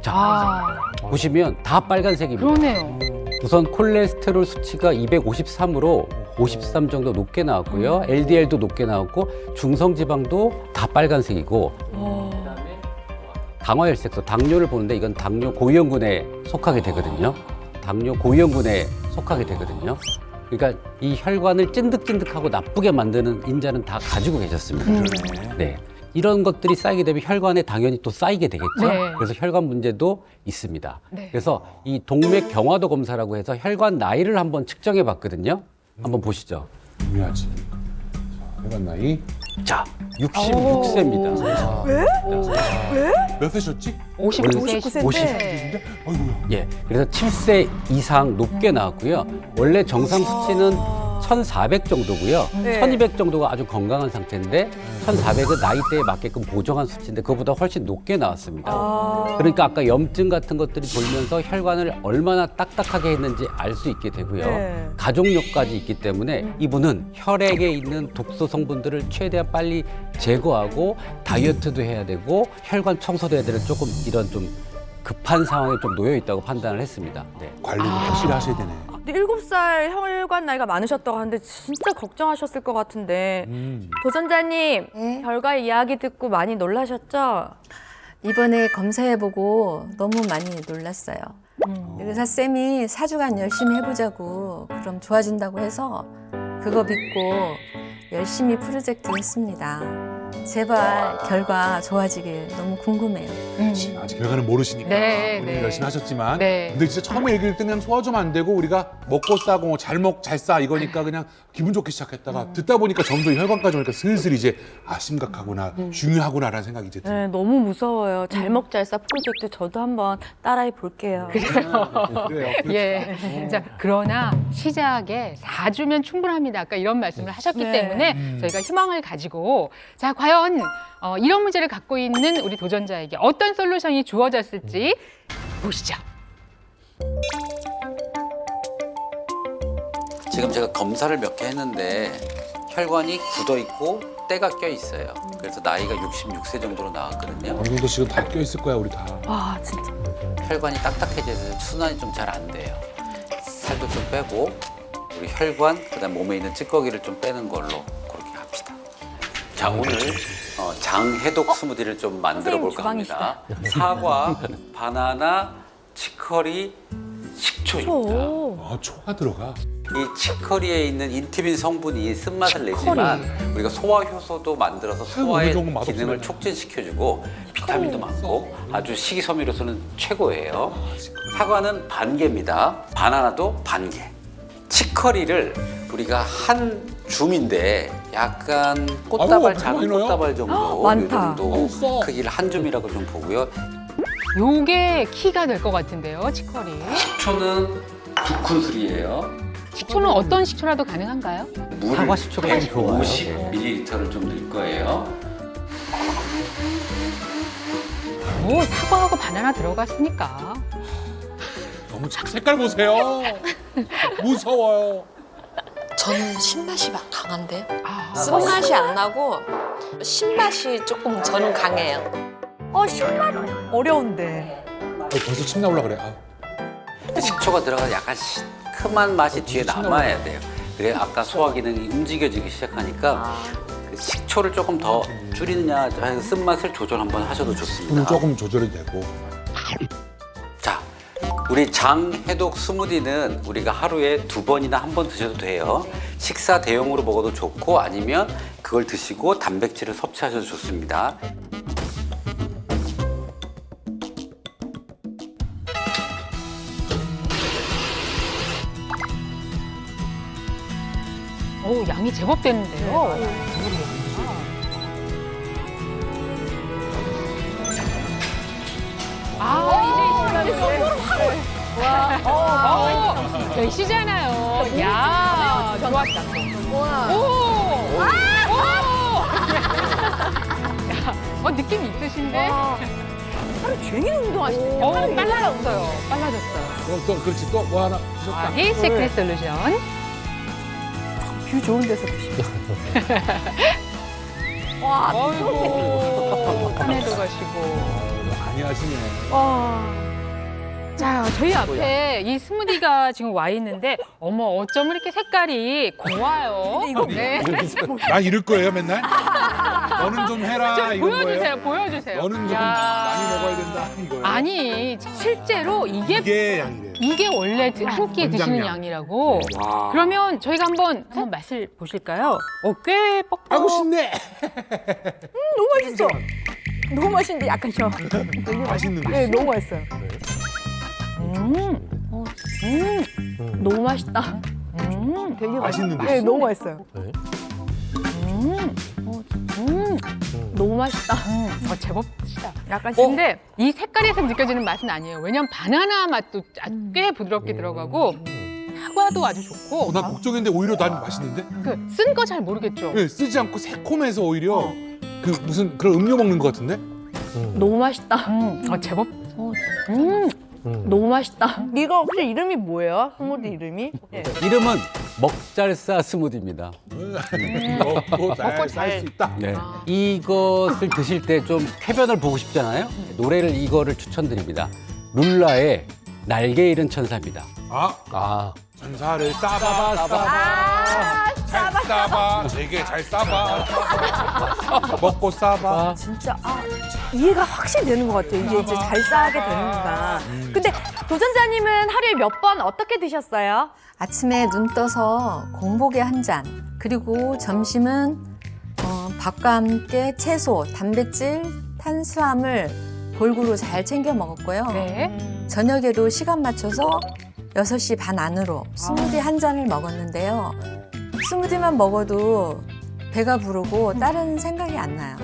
자, 보시면 다 빨간색입니다. 그러네요. 우선 콜레스테롤 수치가 253으로 53 정도 높게 나왔고요. LDL도 높게 나왔고 중성지방도 다 빨간색이고 당화혈색소, 당뇨를 보는데 이건 당뇨 고위험군에 속하게 되거든요. 당뇨 고위험군에 속하게 되거든요. 그러니까 이 혈관을 찐득찐득하고 나쁘게 만드는 인자는 다 가지고 계셨습니다. 네. 이런 것들이 쌓이게 되면 혈관에 당연히 또 쌓이게 되겠죠. 네. 그래서 혈관 문제도 있습니다. 네. 그래서 이 동맥 경화도 검사라고 해서 혈관 나이를 한번 측정해 봤거든요. 한번 보시죠. 중요하지. 자, 혈관 나이 자, 66세입니다. 몇 세셨지? 59세. 50세인데? 아이고야. 예. 그래서 7세 이상 높게 나왔고요. 원래 정상 수치는 1,400 정도고요. 네. 1,200 정도가 아주 건강한 상태인데 1,400은 나이대에 맞게끔 보정한 수치인데 그거보다 훨씬 높게 나왔습니다. 그러니까 아까 염증 같은 것들이 돌면서 혈관을 얼마나 딱딱하게 했는지 알 수 있게 되고요. 네. 가족력까지 있기 때문에 이분은 혈액에 있는 독소 성분들을 최대한 빨리 제거하고 다이어트도 해야 되고 혈관 청소도 해야 되는 조금 이런 좀 급한 상황에 좀 놓여 있다고 판단을 했습니다. 네. 관리는 확실히 하셔야 되네. 근데 7살 혈관 나이가 많으셨다고 하는데 진짜 걱정하셨을 것 같은데 도전자님 네. 결과 이야기 듣고 많이 놀라셨죠? 이번에 검사해보고 너무 많이 놀랐어요. 의사 쌤이 4주간 열심히 해보자고 그럼 좋아진다고 해서 그거 믿고 열심히 프로젝트 했습니다. 제발 결과 좋아지길 너무 궁금해요. 아직 결과는 모르시니까 네, 본인이 네. 열심히 하셨지만 네. 근데 진짜 처음에 얘기할 때는 소화 좀 안 되고 우리가 먹고 싸고 잘 먹 잘 싸 이거니까 그냥 기분 좋게 시작했다가 듣다 보니까 점점 혈관까지 오니까 슬슬 이제 심각하구나 중요하구나라는 생각이 이제 네, 너무 무서워요. 잘 먹 잘 싸 프로젝트 저도 한번 따라해 볼게요. 그래요. 예. 자, 그러나 시작에 4주면 충분합니다. 아까 이런 말씀을 하셨기 네. 때문에 저희가 희망을 가지고 자, 과연 이런 문제를 갖고 있는 우리 도전자에게 어떤 솔루션이 주어졌을지 보시죠. 지금 제가 검사를 몇 개 했는데 혈관이 굳어 있고 때가 껴 있어요. 그래서 나이가 66세 정도로 나왔거든요. 어느 정도 지금 다 껴있을 거야 우리 다. 와 진짜. 혈관이 딱딱해져서 순환이 좀 잘 안 돼요. 살도 좀 빼고 우리 혈관 그다음 몸에 있는 찌꺼기를 좀 빼는 걸로 그렇게 합시다. 자 오늘 장 해독 스무디를 좀 만들어 볼까 합니다. 사과, 바나나, 치커리, 식초입니다. 아 초가 들어가. 이 치커리에 있는 인티민 성분이 쓴맛을 내지만 우리가 소화 효소도 만들어서 소화의 좋은 거 맛없어요. 기능을 촉진시켜주고 비타민도 많고 아주 식이섬유로서는 최고예요. 사과는 반 개입니다. 바나나도 반 개. 치커리를 우리가 한 줌인데 약간 꽃다발 아이고, 작은 많이 넣어요? 꽃다발 정도 많다. 이 정도 크기를 한 줌이라고 좀 보고요. 요게 키가 될 것 같은데요, 치커리. 식초는 2큰술이에요. 식초는 어떤 식초라도 가능한가요? 사과 식초가 좀 좋아요. 50ml를 좀 넣을 거예요. 뭐 사과하고 바나나 들어갔으니까. 너무 색깔 보세요. 무서워요. 저는 신맛이 막 강한데요. 쓴맛이 안 나고 신맛이 조금 저는 강해요. 신맛 어려운데. 벌써 침 나올라 그래. 식초가 들어가서 약간 시큼한 맛이 뒤에 남아야 돼요. 그래 아까 소화 기능이 움직여지기 시작하니까 그 식초를 조금 더 줄이느냐 해서 쓴맛을 조절 한번 하셔도 좋습니다. 조금 조절이 되고. 자, 우리 장 해독 스무디는 우리가 하루에 2번이나 1번 드셔도 돼요. 식사 대용으로 먹어도 좋고 아니면 그걸 드시고 단백질을 섭취하셔도 좋습니다. 양이 제법 되는데요. 이제 되시잖아요. 야, 좋았다. 느낌 있으신데? 하루 종일 운동하시네요. 빨라졌어요. 또 그렇지 또 뭐 하나 드셨다. 아기 시크릿 솔루션. 뷰 좋은 데서 드시고. 아이고, 산에도 가시고. 많이 하시네. 자, 저희 앞에 이 스무디가 지금 와 있는데, 어머, 어쩜 이렇게 색깔이 고와요? 네. 난 이럴 거예요 맨날. 너는 좀 해라 좀 이건 거예요. 보여주세요. 너는 조금 많이 먹어야 된다 이거예요. 아니, 실제로 이게 양이래요. 이게 원래 한 끼에 드시는 권장량. 양이라고. 와. 그러면 저희가 한번 맛을 보실까요? 꽤 뻑뻑. 아이고 신내. 너무 맛있어. 너무 맛있는데 약간 셔. 맛있는데. 네, 너무 맛있어요. 너무 맛있다. 되게 맛있는데. 네, 너무 맛있어요. 너무 맛있다. 제법 드시다. 약간 근데 이 색깔에서 느껴지는 맛은 아니에요. 왜냐면 바나나 맛도 꽤 부드럽게 들어가고 사과도 아주 좋고. 난 걱정했는데 오히려 난 맛있는데? 쓴 거 잘 모르겠죠? 네, 쓰지 않고 새콤해서 오히려 그 무슨 그런 음료 먹는 것 같은데? 너무 맛있다. 제법. 너무 맛있다. 이거 혹시 이름이 뭐예요? 스무디 이름이? 네. 이름은 먹잘싸 스무디입니다. 먹고 잘 살 수 있다. 네. 이것을 드실 때 좀 쾌변을 보고 싶잖아요. 노래를 이거를 추천드립니다. 룰라의 날개 잃은 천사입니다. 천사를 싸봐봐 잘 싸봐 되게 잘 싸봐 먹고 싸봐. 진짜 이해가 확실히 되는 것 같아요. 이게 이제 잘 싸게 되는구나. 근데 도전자님은 하루에 몇 번 어떻게 드셨어요? 아침에 눈 떠서 공복에 한 잔, 그리고 점심은 밥과 함께 채소, 단백질, 탄수화물 골고루 잘 챙겨 먹었고요. 네. 저녁에도 시간 맞춰서 6시 반 안으로 스무디 한 잔을 먹었는데요. 스무디만 먹어도 배가 부르고 다른 생각이 안 나요.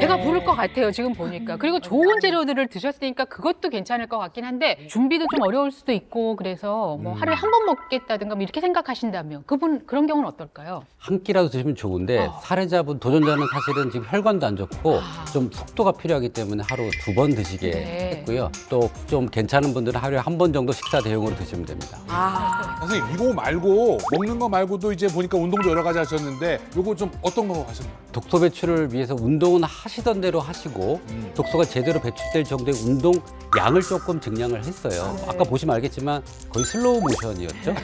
배가 부를 것 같아요, 지금 보니까. 그리고 좋은 재료들을 드셨으니까 그것도 괜찮을 것 같긴 한데 준비도 좀 어려울 수도 있고 그래서 뭐 하루에 한 번 먹겠다든가 뭐 이렇게 생각하신다면 그런 경우는 어떨까요? 한 끼라도 드시면 좋은데 사례자분, 도전자는 사실은 지금 혈관도 안 좋고 좀 속도가 필요하기 때문에 하루 2번 드시게 네. 했고요. 또 좀 괜찮은 분들은 하루에 1번 정도 식사 대용으로 드시면 됩니다. 선생님 이거 말고 먹는 거 말고도 이제 보니까 운동도 여러 가지 하셨는데 요거 좀 어떤 거 하셨나요? 독소 배출을 위해서 운동은 하시던 대로 하시고 독소가 제대로 배출될 정도의 운동 양을 조금 증량을 했어요. 아까 보시면 알겠지만 거의 슬로우 모션이었죠.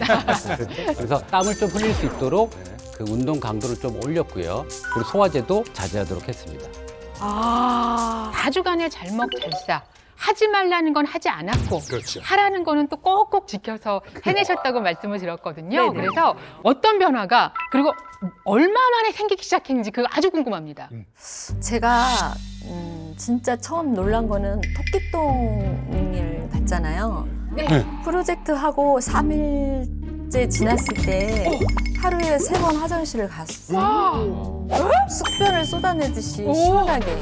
그래서 땀을 좀 흘릴 수 있도록 그 운동 강도를 좀 올렸고요. 그리고 소화제도 자제하도록 했습니다. 4주간에 잘 먹, 잘 싸. 하지 말라는 건 하지 않았고 그렇죠. 하라는 거는 또 꼭꼭 지켜서 해내셨다고 말씀을 드렸거든요. 네네. 그래서 어떤 변화가 그리고 얼마 만에 생기기 시작했는지 그거 아주 궁금합니다. 제가 진짜 처음 놀란 거는 토끼똥을 봤잖아요. 네. 프로젝트 하고 3일째 지났을 때 하루에 3번 화장실을 갔어요. 숙변을 쏟아내듯이 시원하게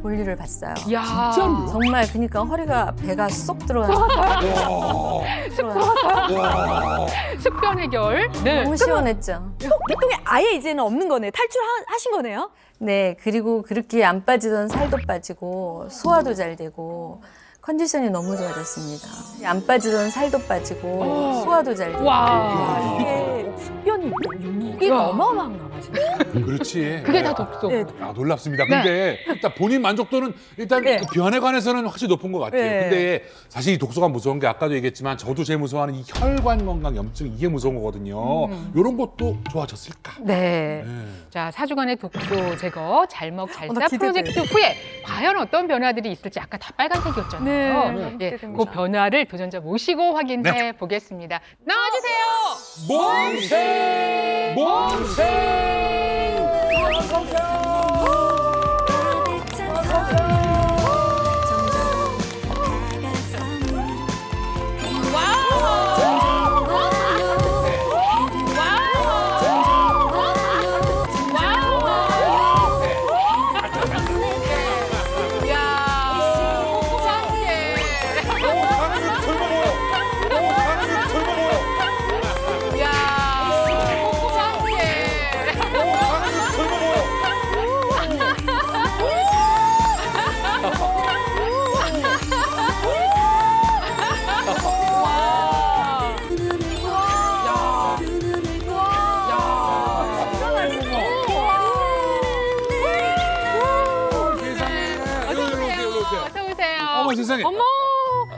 볼일을 봤어요. 야, 정말 그러니까 허리가 배가 쏙 들어가는 숙변 해결. 네. 너무 시원했죠. 보통에 아예 이제는 없는 거네요. 탈출하신 거네요. 네, 그리고 그렇게 안 빠지던 살도 빠지고 소화도 잘 되고 컨디션이 너무 좋아졌습니다. 안 빠지던 살도 빠지고 소화도 잘 되고 와. 이게 숙변이 무기가 어마어마한가 봐 진짜. 그렇지. 그게 다 독소. 네. 아, 놀랍습니다. 근데 일단 본인 만족도는 일단 네. 그 변에 관해서는 확실히 높은 것 같아요. 네. 근데 사실 이 독소가 무서운 게 아까도 얘기했지만 저도 제일 무서워하는 이 혈관 건강 염증 이게 무서운 거거든요. 이런 것도 좋아졌을까? 네. 네. 자, 사주간의 독소 제거, 잘먹 나 잘싸 기대돼. 프로젝트 후에 과연 어떤 변화들이 있을지 아까 다 빨간색이었잖아요. 네, 예, 기대됩니다. 그 변화를 도전자 모시고 확인해 보겠습니다. 나와주세요. 몬세! 몬세! 어머 세상에. 어머,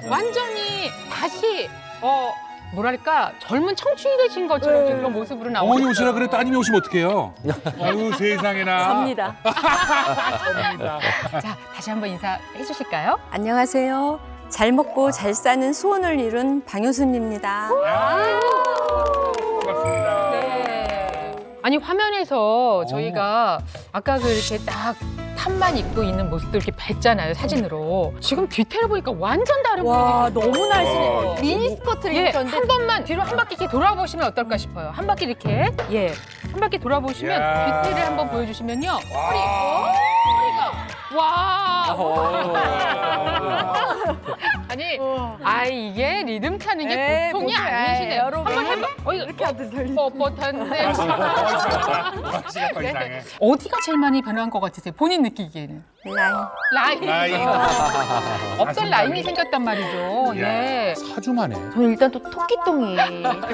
완전히 다시 뭐랄까 젊은 청춘이 되신 것처럼 그런 모습으로 나오고. 어머니 오시라 그래 따님이 오시면 어떡해요? 아유 세상에나. 접니다. 자, 다시 한번 인사해 주실까요? 안녕하세요. 잘 먹고 잘 사는 소원을 이룬 방효순입니다. 반갑습니다. 네. 아니 화면에서 저희가 아까 그 이렇게 딱 탑만 입고 있는 모습도 이렇게 뵀잖아요 사진으로. 지금 뒤태를 보니까 완전 다른 와 분이에요. 너무 날씬해. 미니 스커트를 예, 입었는데 한 번만 뒤로 한 바퀴 이렇게 돌아보시면 어떨까 싶어요. 한 바퀴 이렇게 한 바퀴 돌아보시면 야. 뒤태를 한번 보여주시면요. 허리가 와. 아니 이게 리듬 타는 게 네, 보통이 보통, 아니시네요. 여러분. 한번 해봐. 이렇게 하듯 돌리지. 뻣뻣한데 시간 이상해. 어디가 제일 많이 변한 것 같으세요? 본인 느끼기에는 라인. 라인. 어떤 라인이 생겼단 말이죠. 예. 4주 만에. 저는 일단 또 토끼똥이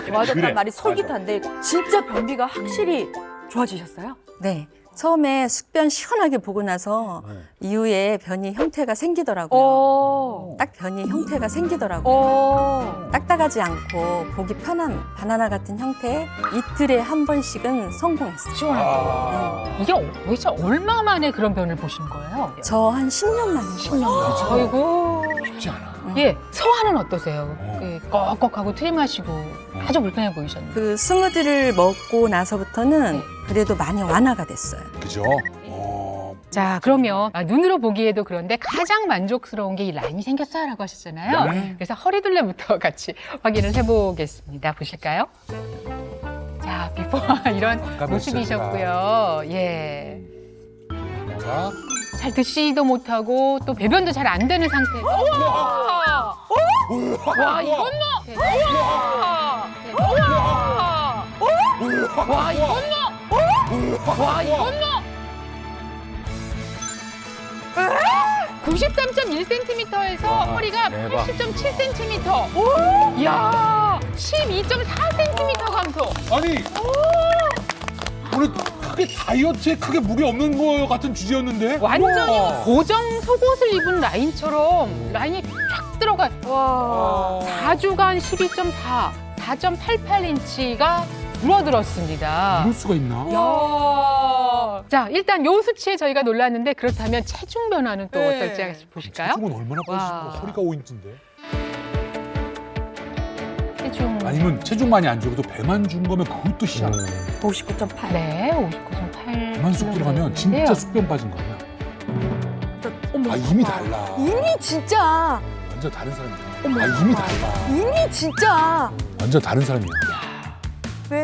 좋아졌단 그래. 말이 솔깃한데 진짜 변비가 확실히 좋아지셨어요? 네. 처음에 숙변 시원하게 보고 나서 이후에 변이 형태가 생기더라고요. 딱 변이 형태가 생기더라고요. 딱딱하지 않고 보기 편한 바나나 같은 형태 이틀에 한 번씩은 성공했어요. 시원하게. 이게 도대체 얼마 만에 그런 변을 보신 거예요? 저 한 10년 만에 10년 만에. 아이고. 쉽지 않아. 예, 소화는 어떠세요? 그 꺽꺽하고 트림하시고 아주 불편해 보이셨는데. 그 스무디를 먹고 나서부터는 그래도 많이 완화가 됐어요. 그죠? 자, 그러면 눈으로 보기에도 그런데 가장 만족스러운 게 이 라인이 생겼어요라고 하셨잖아요. 네. 그래서 허리둘레부터 같이 확인을 해보겠습니다. 보실까요? 자, 비포 이런 모습이셨고요. 예. 잘 드시지도 못하고 또 배변도 잘 안 되는 상태에서 우와! 와 이건 뭐? 우와! 와 이건 뭐? 와 이건 뭐? 93.1cm에서 허리가 80.7cm. 이야, 12.4cm 감소. 아니 오늘 크게 다이어트에 크게 무게 없는 거 같은 주제였는데 완전히 고정 속옷을 입은 라인처럼 라인이 쫙 들어가. 와. 4주간 12.4, 4.88인치가 줄어들었습니다. 이럴 수가 있나? 야. 자, 일단 요 수치에 저희가 놀랐는데 그렇다면 체중 변화는 또 어떨지 보실까요? 체중은 얼마나 와. 빠지고 허리가 5인치인데? 체중. 아니면 체중만이 안 줄어도 배만 준 거면 그것도 희한해. 59.8. 네, 59.8. 배만 쑥 들어가면 진짜 숙변 빠진 거야. 아 이미 달라. 이미 진짜. 완전 다른 사람이야. 아 이미 달라. 이미 진짜. 완전 다른 사람이야. 왜?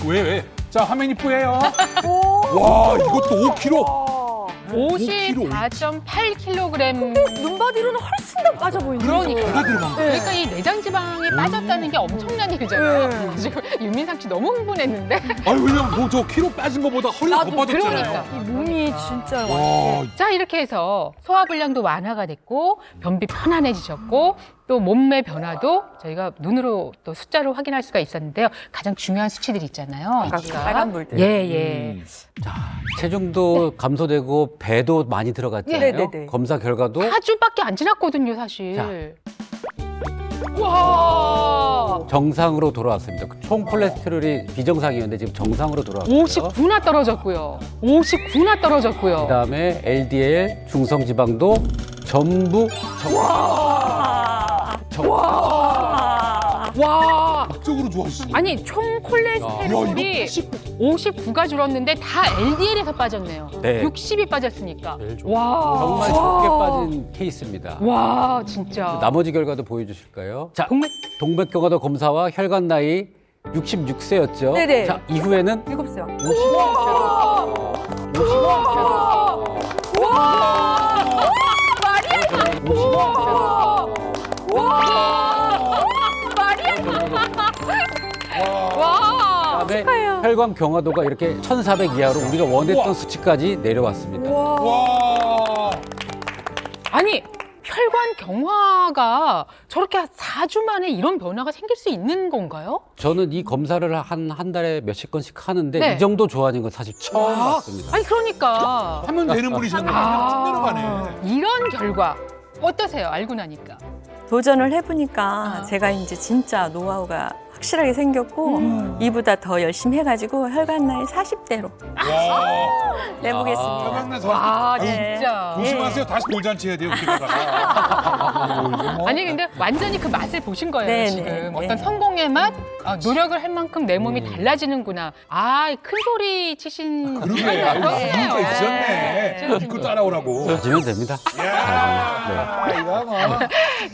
왜? 자 화면이 뿌예요. 와 이것도 5kg. 54.8kg. 눈 뒤로는 훨씬 더 빠져 보이는 그러니까. 배가 들어간 거야. 그러니까 이 내장 지방이 빠졌다는 게 엄청난 일이잖아요. 지금 윤민상 씨 너무 흥분했는데. 아니 왜냐면 뭐 저 키로 빠진 것보다 허리가 더 빠졌잖아요. 그러니까. 이 몸이 진짜 와, 자, 이렇게 해서 소화불량도 완화가 됐고 변비 편안해지셨고 또 몸매 변화도 저희가 눈으로 또 숫자로 확인할 수가 있었는데요. 가장 중요한 수치들이 있잖아요. 빨간 불들. 예. 체중도 감소되고 배도 많이 들어갔잖아요. 네네네. 검사 결과도 4주밖에 안 지났거든요, 사실. 자. 와! 정상으로 돌아왔습니다. 총 콜레스테롤이 비정상이었는데 지금 정상으로 돌아왔고요. 59나 떨어졌고요. 59나 떨어졌고요. 그다음에 LDL, 중성지방도 전부 와! 극적으로 좋아지시네. 아니, 총 콜레스테롤이 59가 줄었는데 다 LDL에서 빠졌네요. 네. 60이 빠졌으니까. 제일 좋은 와. 정말 적게 빠진 케이스입니다. 와, 진짜. 나머지 결과도 보여주실까요? 자, 동맥 동맥경화도 검사와 혈관 나이 66세였죠. 네네. 자, 이후에는 7살. 51세로. 와! 그다음에 혈관 경화도가 이렇게 1,400 이하로 우리가 원했던 수치까지 내려왔습니다. 와. 아니, 혈관 경화가 저렇게 4주 만에 이런 변화가 생길 수 있는 건가요? 저는 이 검사를 한 달에 몇십 건씩 하는데 네. 이 정도 좋아진 건 사실 처음 봤습니다. 아니, 그러니까. 하면 되는 분이셨는데 아, 내려가네. 이런 결과 어떠세요? 알고 나니까. 도전을 해보니까 제가 이제 진짜 노하우가 확실하게 생겼고 이보다 더 열심히 해가지고 혈관 나이 40대로 와. 내보겠습니다. 혈관나서 아, 네. 진짜. 조심하세요. 다시 돌잔치 해야 돼요. 우리가. 아니, 근데 완전히 그 맛을 보신 거예요, 네, 지금. 네, 어떤 네. 성공의 맛, 노력을 할 만큼 내 몸이 달라지는구나. 아, 큰 소리 치신 그러게. 네. 이유가 있었네. 네. 믿고 따라오라고. 가지면 됩니다. 야, 이거 뭐.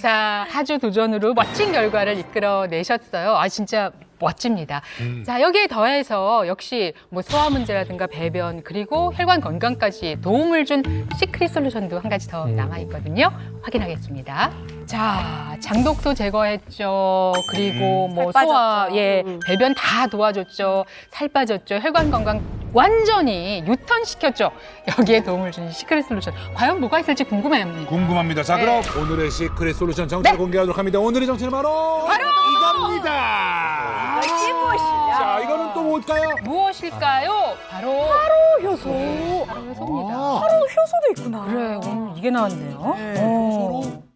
자, 4주 도전으로 멋진 결과를 이끌어내셨어요. 아, 진짜 멋집니다. 자, 여기에 더해서 역시 뭐 소화 문제라든가 배변 그리고 혈관 건강까지 도움을 준 시크릿 솔루션도 한 가지 더 남아있거든요. 확인하겠습니다. 자, 장독소 제거했죠. 그리고 뭐 살 소화, 빠졌죠. 예, 배변 다 도와줬죠. 살 빠졌죠. 혈관 건강 완전히 유턴시켰죠. 여기에 도움을 주는 시크릿 솔루션. 과연 뭐가 있을지 궁금합니다. 궁금합니다. 자, 그럼 오늘의 시크릿 솔루션 정체를 공개하도록 합니다. 오늘의 정체는 바로 이겁니다. 자, 이거는 또 뭘까요? 무엇일까요? 바로 효소. 바로 효소입니다. 하루 효소도 있구나. 그래, 오늘 이게 나왔네요.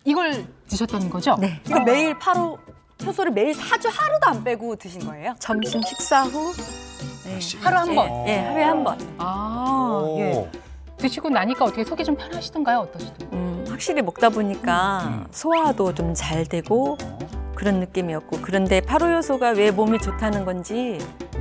이걸 드셨다는 거죠? 네. 이거 매일 파로 효소를 매일 4주 하루도 안 빼고 드신 거예요? 점심 식사 후 하루 한 번. 예, 하루에 한 번. 아, 예. 드시고 나니까 어떻게 속이 좀 편하시던가요? 어떠시던가요? 확실히 먹다 보니까 소화도 좀 잘 되고 그런 느낌이었고 그런데 파로 효소가 왜 몸에 좋다는 건지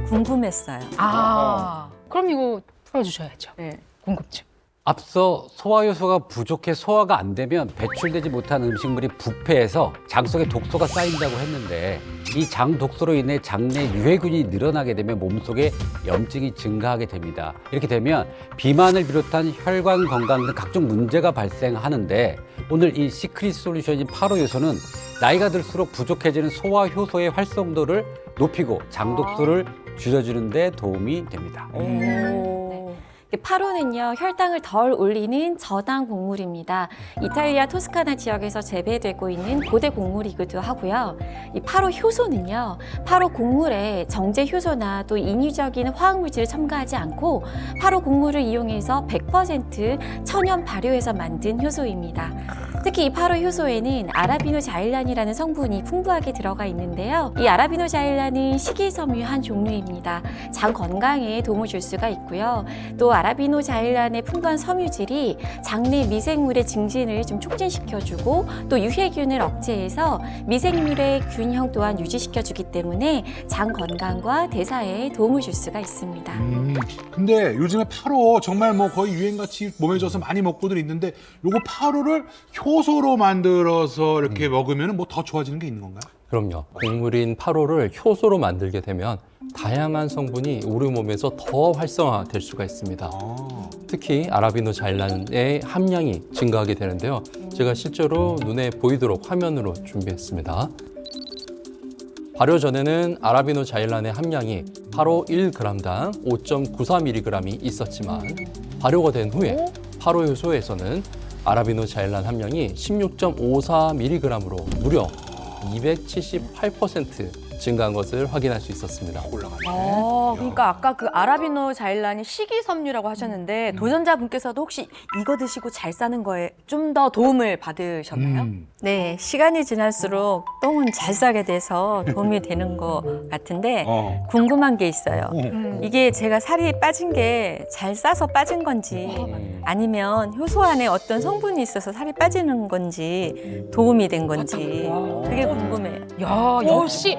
궁금했어요. 아, 그럼 이거 풀어주셔야죠. 네. 궁금증. 앞서 소화효소가 부족해 소화가 안 되면 배출되지 못한 음식물이 부패해서 장 속에 독소가 쌓인다고 했는데 이 장 독소로 인해 장내 유해균이 늘어나게 되면 몸속에 염증이 증가하게 됩니다. 이렇게 되면 비만을 비롯한 혈관 건강 등 각종 문제가 발생하는데 오늘 이 시크릿 솔루션인 파로효소는 나이가 들수록 부족해지는 소화효소의 활성도를 높이고 장 독소를 줄여주는 데 도움이 됩니다. 파로는요, 혈당을 덜 올리는 저당 곡물입니다. 이탈리아 토스카나 지역에서 재배되고 있는 고대 곡물이기도 하고요. 이 파로 효소는요, 파로 곡물에 정제 효소나 또 인위적인 화학물질을 첨가하지 않고 파로 곡물을 이용해서 100% 천연 발효해서 만든 효소입니다. 특히 이 파로 효소에는 아라비노자일란이라는 성분이 풍부하게 들어가 있는데요. 이 아라비노자일란은 식이섬유 한 종류입니다. 장 건강에 도움을 줄 수가 있고요. 또 아라비노자일란의 풍부한 섬유질이 장내 미생물의 증진을 좀 촉진시켜주고 또 유해균을 억제해서 미생물의 균형 또한 유지시켜주기 때문에 장 건강과 대사에 도움을 줄 수가 있습니다. 근데 요즘에 파로 정말 뭐 거의 유행같이 몸에 져서 많이 먹고들 있는데 요거 파로를 효소로 만들어서 이렇게 먹으면 뭐 더 좋아지는 게 있는 건가요? 그럼요. 곡물인 파로를 효소로 만들게 되면 다양한 성분이 우리 몸에서 더 활성화될 수가 있습니다. 특히 아라비노자일란의 함량이 증가하게 되는데요. 제가 실제로 눈에 보이도록 화면으로 준비했습니다. 발효 전에는 아라비노 자일란의 함량이 바로 1g당 5.94mg이 있었지만 발효가 된 후에 발효 효소에서는 아라비노 자일란 함량이 16.54mg으로 무려 278% 증가한 것을 확인할 수 있었습니다. 그러니까 아까 그 아라비노 자일란이 식이섬유라고 하셨는데 도전자분께서도 혹시 이거 드시고 잘 싸는 거에 좀 더 도움을 받으셨나요? 네, 시간이 지날수록 똥은 잘 싸게 돼서 도움이 되는 것 같은데 궁금한 게 있어요. 이게 제가 살이 빠진 게 잘 싸서 빠진 건지 아니면 효소 안에 어떤 성분이 있어서 살이 빠지는 건지 도움이 된 건지 그게 궁금해요. 야, 역시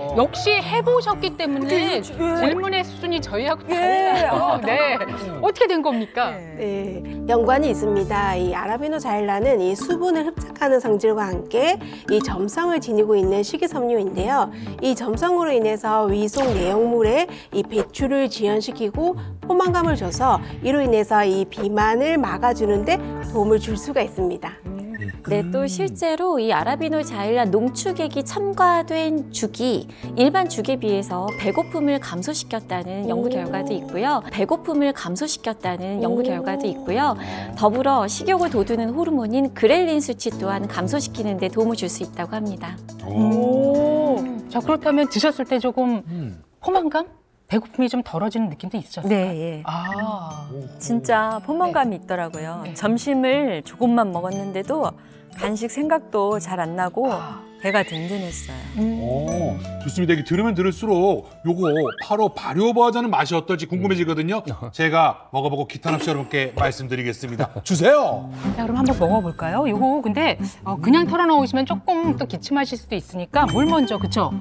해보셨기 때문에 질문의 수준이 저희하고 달라요. 네. 어떻게 된 겁니까? 네, 연관이 있습니다. 이 아라비노 자일란은 이 수분을 흡착하는 성질과 함께 이 점성을 지니고 있는 식이섬유인데요. 이 점성으로 인해서 위속 내용물의 이 배출을 지연시키고 포만감을 줘서 이로 인해서 이 비만을 막아주는데 도움을 줄 수가 있습니다. 네, 또 실제로 이 아라비노 자일란 농축액이 첨가된 죽이 일반 죽에 비해서 배고픔을 감소시켰다는 연구 결과도 있고요. 더불어 식욕을 돋우는 호르몬인 그렐린 수치 또한 감소시키는 데 도움을 줄 수 있다고 합니다. 자, 그렇다면 드셨을 때 조금 포만감? 배고픔이 좀 덜어지는 느낌도 있으셨어요? 네, 예. 진짜 포만감이 있더라고요. 점심을 조금만 먹었는데도 간식 생각도 잘 안 나고 배가 든든했어요. 좋습니다. 이게 들으면 들을수록 요거 바로 발효 버전은 맛이 어떨지 궁금해지거든요. 제가 먹어보고 기탄 없이 여러분께 말씀드리겠습니다. 주세요. 자, 그럼 한번 먹어볼까요? 요거 근데 그냥 털어놓으시면 조금 또 기침하실 수도 있으니까 물 먼저, 그쵸?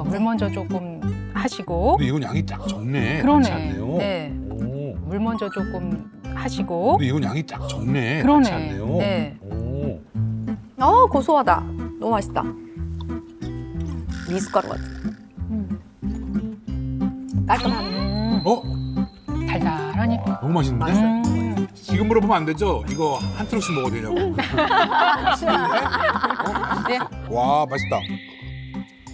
물 먼저 조금 하시고. 근데 이건 양이 딱 적네. 그러네. 많지 않네요. 네. 물 먼저 조금 하시고. 근데 이건 양이 딱 적네. 그러네. 많지 않네요. 네. 고소하다. 너무 맛있다. 미숫가루 같아. 깔끔하네. 달달하니까. 너무 맛있는데? 지금 물어보면 안 되죠? 이거 한 트럭씩 먹어도 되냐고. 네. 와, 맛있다.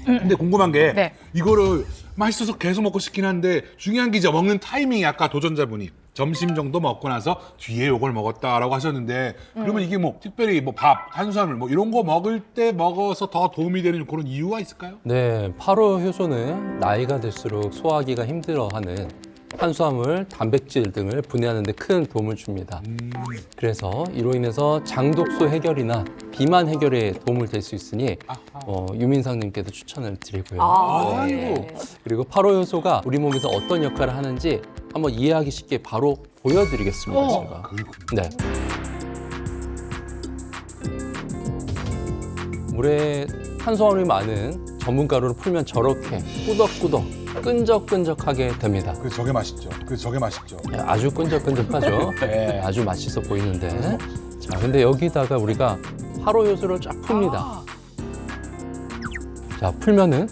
근데 궁금한 게 네. 이거를 맛있어서 계속 먹고 싶긴 한데 중요한 게 이제 먹는 타이밍이 아까 도전자분이 점심 정도 먹고 나서 뒤에 요걸 먹었다라고 하셨는데 그러면 이게 뭐 특별히 뭐 밥, 탄수화물 뭐 이런 거 먹을 때 먹어서 더 도움이 되는 그런 이유가 있을까요? 네, 발효 효소는 나이가 들수록 소화하기가 힘들어하는 탄수화물, 단백질 등을 분해하는 데 큰 도움을 줍니다. 그래서 이로 인해서 장독소 해결이나 비만 해결에 도움을 될 수 있으니 유민상님께도 추천을 드리고요. 네. 그리고 발효 효소가 우리 몸에서 어떤 역할을 하는지 한번 이해하기 쉽게 바로 보여드리겠습니다. 제가. 네. 물에 탄수화물이 많은 전분가루를 풀면 저렇게 꾸덕꾸덕 끈적끈적하게 됩니다. 그래서 저게 맛있죠. 네, 아주 끈적끈적하죠. 네, 아주 맛있어 보이는데. 자, 근데 여기다가 우리가 발효 효소를 쫙 풉니다. 자, 풀면은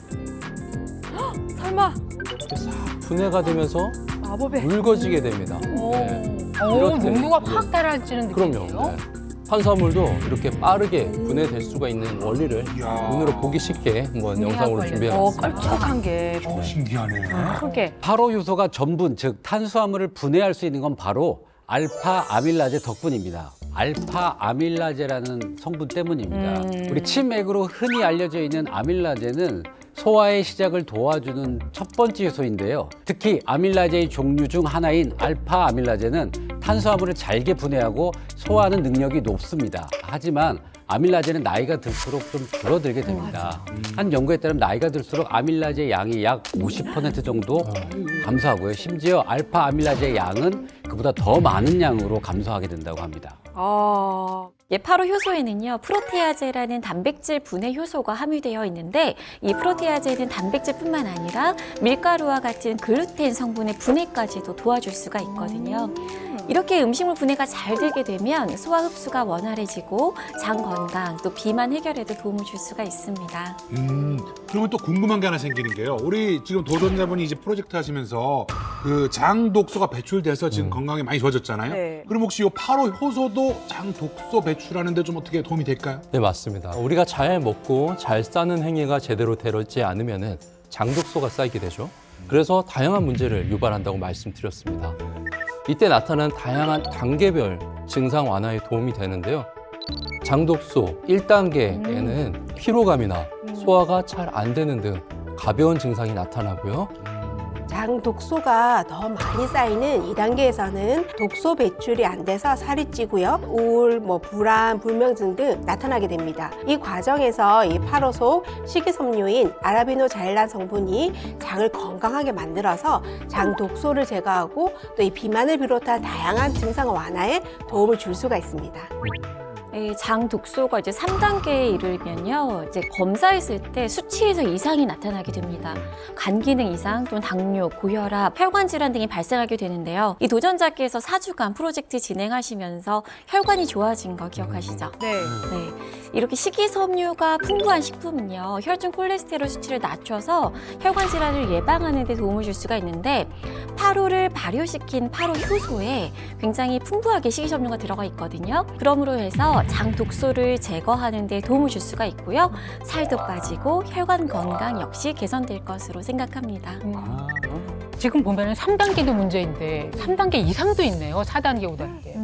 설마 이렇게 싹 분해가 되면서 마법의 묽어지게 됩니다. 네. 이렇게. 농도가 확 달아지는 느낌이에요. 그럼요. 네. 탄수화물도 이렇게 빠르게 분해될 수가 있는 원리를 눈으로 보기 쉽게 한번 영상으로 준비해봤습니다. 깔끔한 게 신기하네. 크게. 발효 효소가 전분, 즉 탄수화물을 분해할 수 있는 건 바로 알파 아밀라제 덕분입니다. 알파 아밀라제라는 성분 때문입니다. 우리 치맥으로 흔히 알려져 있는 아밀라제는 소화의 시작을 도와주는 첫 번째 효소인데요. 특히 아밀라제의 종류 중 하나인 알파 아밀라제는 탄수화물을 잘게 분해하고 소화하는 능력이 높습니다. 하지만 아밀라제는 나이가 들수록 좀 줄어들게 됩니다. 한 연구에 따르면 나이가 들수록 아밀라제 양이 약 50% 정도 감소하고요. 심지어 알파 아밀라제 양은 그보다 더 많은 양으로 감소하게 된다고 합니다. 발효 효소에는요, 프로테아제라는 단백질 분해 효소가 함유되어 있는데 이 프로테아제는 단백질뿐만 아니라 밀가루와 같은 글루텐 성분의 분해까지도 도와줄 수가 있거든요. 이렇게 음식물 분해가 잘 되게 되면 소화 흡수가 원활해지고 장 건강 또 비만 해결에도 도움을 줄 수가 있습니다. 그러면 또 궁금한 게 하나 생기는 게요. 우리 지금 도전자분이 이제 프로젝트 하시면서 그 장 독소가 배출돼서 지금 건강이 많이 좋아졌잖아요. 네. 그럼 혹시 이 8호 효소도 장 독소 배출하는 데 좀 어떻게 도움이 될까요? 네, 맞습니다. 우리가 잘 먹고 잘 싸는 행위가 제대로 되지 않으면은 장독소가 쌓이게 되죠. 그래서 다양한 문제를 유발한다고 말씀드렸습니다. 이때 나타난 다양한 단계별 증상 완화에 도움이 되는데요. 장독소 1단계에는 피로감이나 소화가 잘 안 되는 등 가벼운 증상이 나타나고요. 장 독소가 더 많이 쌓이는 2단계에서는 독소 배출이 안 돼서 살이 찌고요. 우울, 불안, 불면증 등 나타나게 됩니다. 이 과정에서 이 8호 속 식이섬유인 아라비노자일란 성분이 장을 건강하게 만들어서 장 독소를 제거하고 또 이 비만을 비롯한 다양한 증상 완화에 도움을 줄 수가 있습니다. 장 독소가 이제 3단계에 이르면요, 이제 검사했을 때 수치에서 이상이 나타나게 됩니다. 간 기능 이상 또는 당뇨, 고혈압, 혈관 질환 등이 발생하게 되는데요. 이 도전자께서 4주간 프로젝트 진행하시면서 혈관이 좋아진 거 기억하시죠? 네. 이렇게 식이섬유가 풍부한 식품은요, 혈중 콜레스테롤 수치를 낮춰서 혈관 질환을 예방하는 데 도움을 줄 수가 있는데 8호를 발효시킨 8호 효소에 굉장히 풍부하게 식이섬유가 들어가 있거든요. 그러므로 해서 장 독소를 제거하는 데 도움을 줄 수가 있고요. 살도 빠지고 혈관 건강 역시 개선될 것으로 생각합니다. 지금 보면은 3단계도 문제인데 3단계 이상도 있네요. 4단계, 5단계.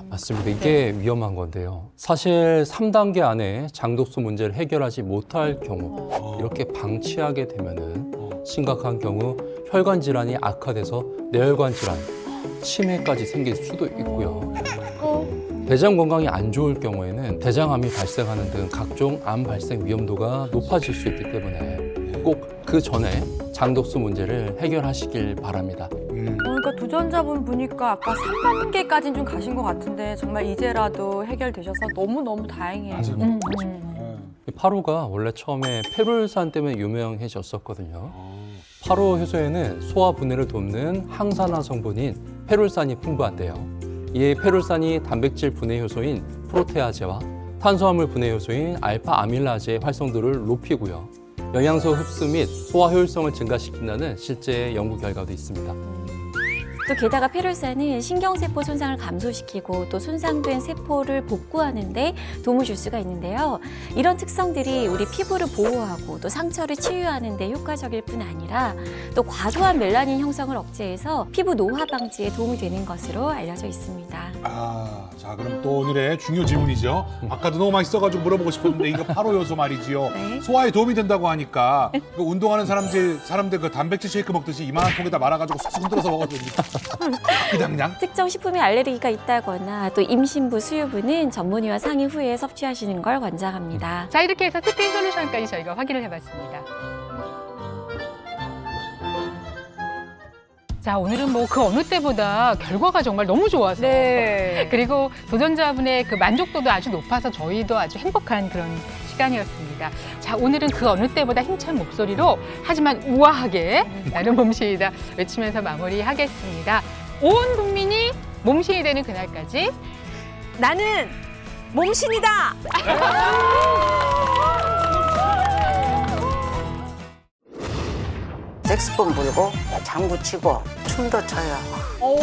맞습니다. 이게 위험한 건데요. 사실 3단계 안에 장독소 문제를 해결하지 못할 경우 이렇게 방치하게 되면은 심각한 경우 혈관 질환이 악화돼서 뇌혈관 질환, 치매까지 생길 수도 있고요. 대장 건강이 안 좋을 경우에는 대장암이 발생하는 등 각종 암 발생 위험도가 높아질 수 있기 때문에 꼭 그 전에 장독소 문제를 해결하시길 바랍니다. 그러니까 도전자분 보니까 아까 3단계까지는 좀 가신 것 같은데 정말 이제라도 해결되셔서 너무너무 다행이에요. 8호가 원래 처음에 페룰산 때문에 유명해졌었거든요. 8호 효소에는 소화 분해를 돕는 항산화 성분인 페룰산이 풍부한데요. 이에 페룰산이 단백질 분해 효소인 프로테아제와 탄수화물 분해 효소인 알파 아밀라제의 활성도를 높이고요. 영양소 흡수 및 소화 효율성을 증가시킨다는 실제 연구 결과도 있습니다. 또 게다가 페룰산은 신경세포 손상을 감소시키고 또 손상된 세포를 복구하는 데 도움을 줄 수가 있는데요. 이런 특성들이 우리 피부를 보호하고 또 상처를 치유하는 데 효과적일 뿐 아니라 또 과도한 멜라닌 형성을 억제해서 피부 노화 방지에 도움이 되는 것으로 알려져 있습니다. 자, 그럼 또 오늘의 중요 질문이죠. 아까도 너무 맛있어가지고 물어보고 싶었는데 이거 8호 효소 말이지요. 네. 소화에 도움이 된다고 하니까 그 운동하는 사람들 그 단백질 쉐이크 먹듯이 이만한 통에다 말아가지고 쑥쑥 흔들어서 먹어도 됩니다. 그냥 특정 식품에 알레르기가 있다거나 또 임신부, 수유부는 전문의와 상의 후에 섭취하시는 걸 권장합니다. 자, 이렇게 해서 스페인 솔루션까지 저희가 확인을 해봤습니다. 자, 오늘은 뭐 그 어느 때보다 결과가 정말 너무 좋아서 그리고 도전자분의 그 만족도도 아주 높아서 저희도 아주 행복한 그런 시간이었습니다. 자, 오늘은 그 어느 때보다 힘찬 목소리로 하지만 우아하게 나는 몸신이다 외치면서 마무리하겠습니다. 온 국민이 몸신이 되는 그날까지 나는 몸신이다! 색스폰 불고 장구 치고 춤도 춰요. 오,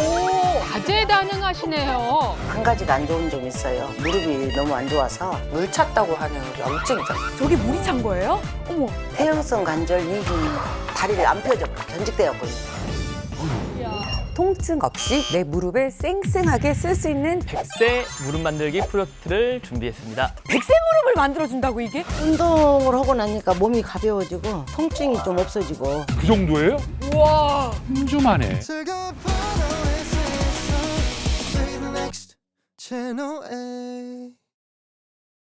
다재다능하시네요. 한 가지가 안 좋은 점이 있어요. 무릎이 너무 안 좋아서 물 찼다고 하는 우리 염증이죠. 저기 물이 찬 거예요? 어머. 퇴행성 관절 이기 다리를 안 펴져 경직되었거든요. 통증 없이 내 무릎을 쌩쌩하게 쓸 수 있는 백세 무릎 만들기 프로젝트를 준비했습니다. 백세 무릎을 만들어준다고 이게? 운동을 하고 나니까 몸이 가벼워지고 통증이 좀 없어지고. 그 정도예요? 우와. 한 주 만에. 채널 A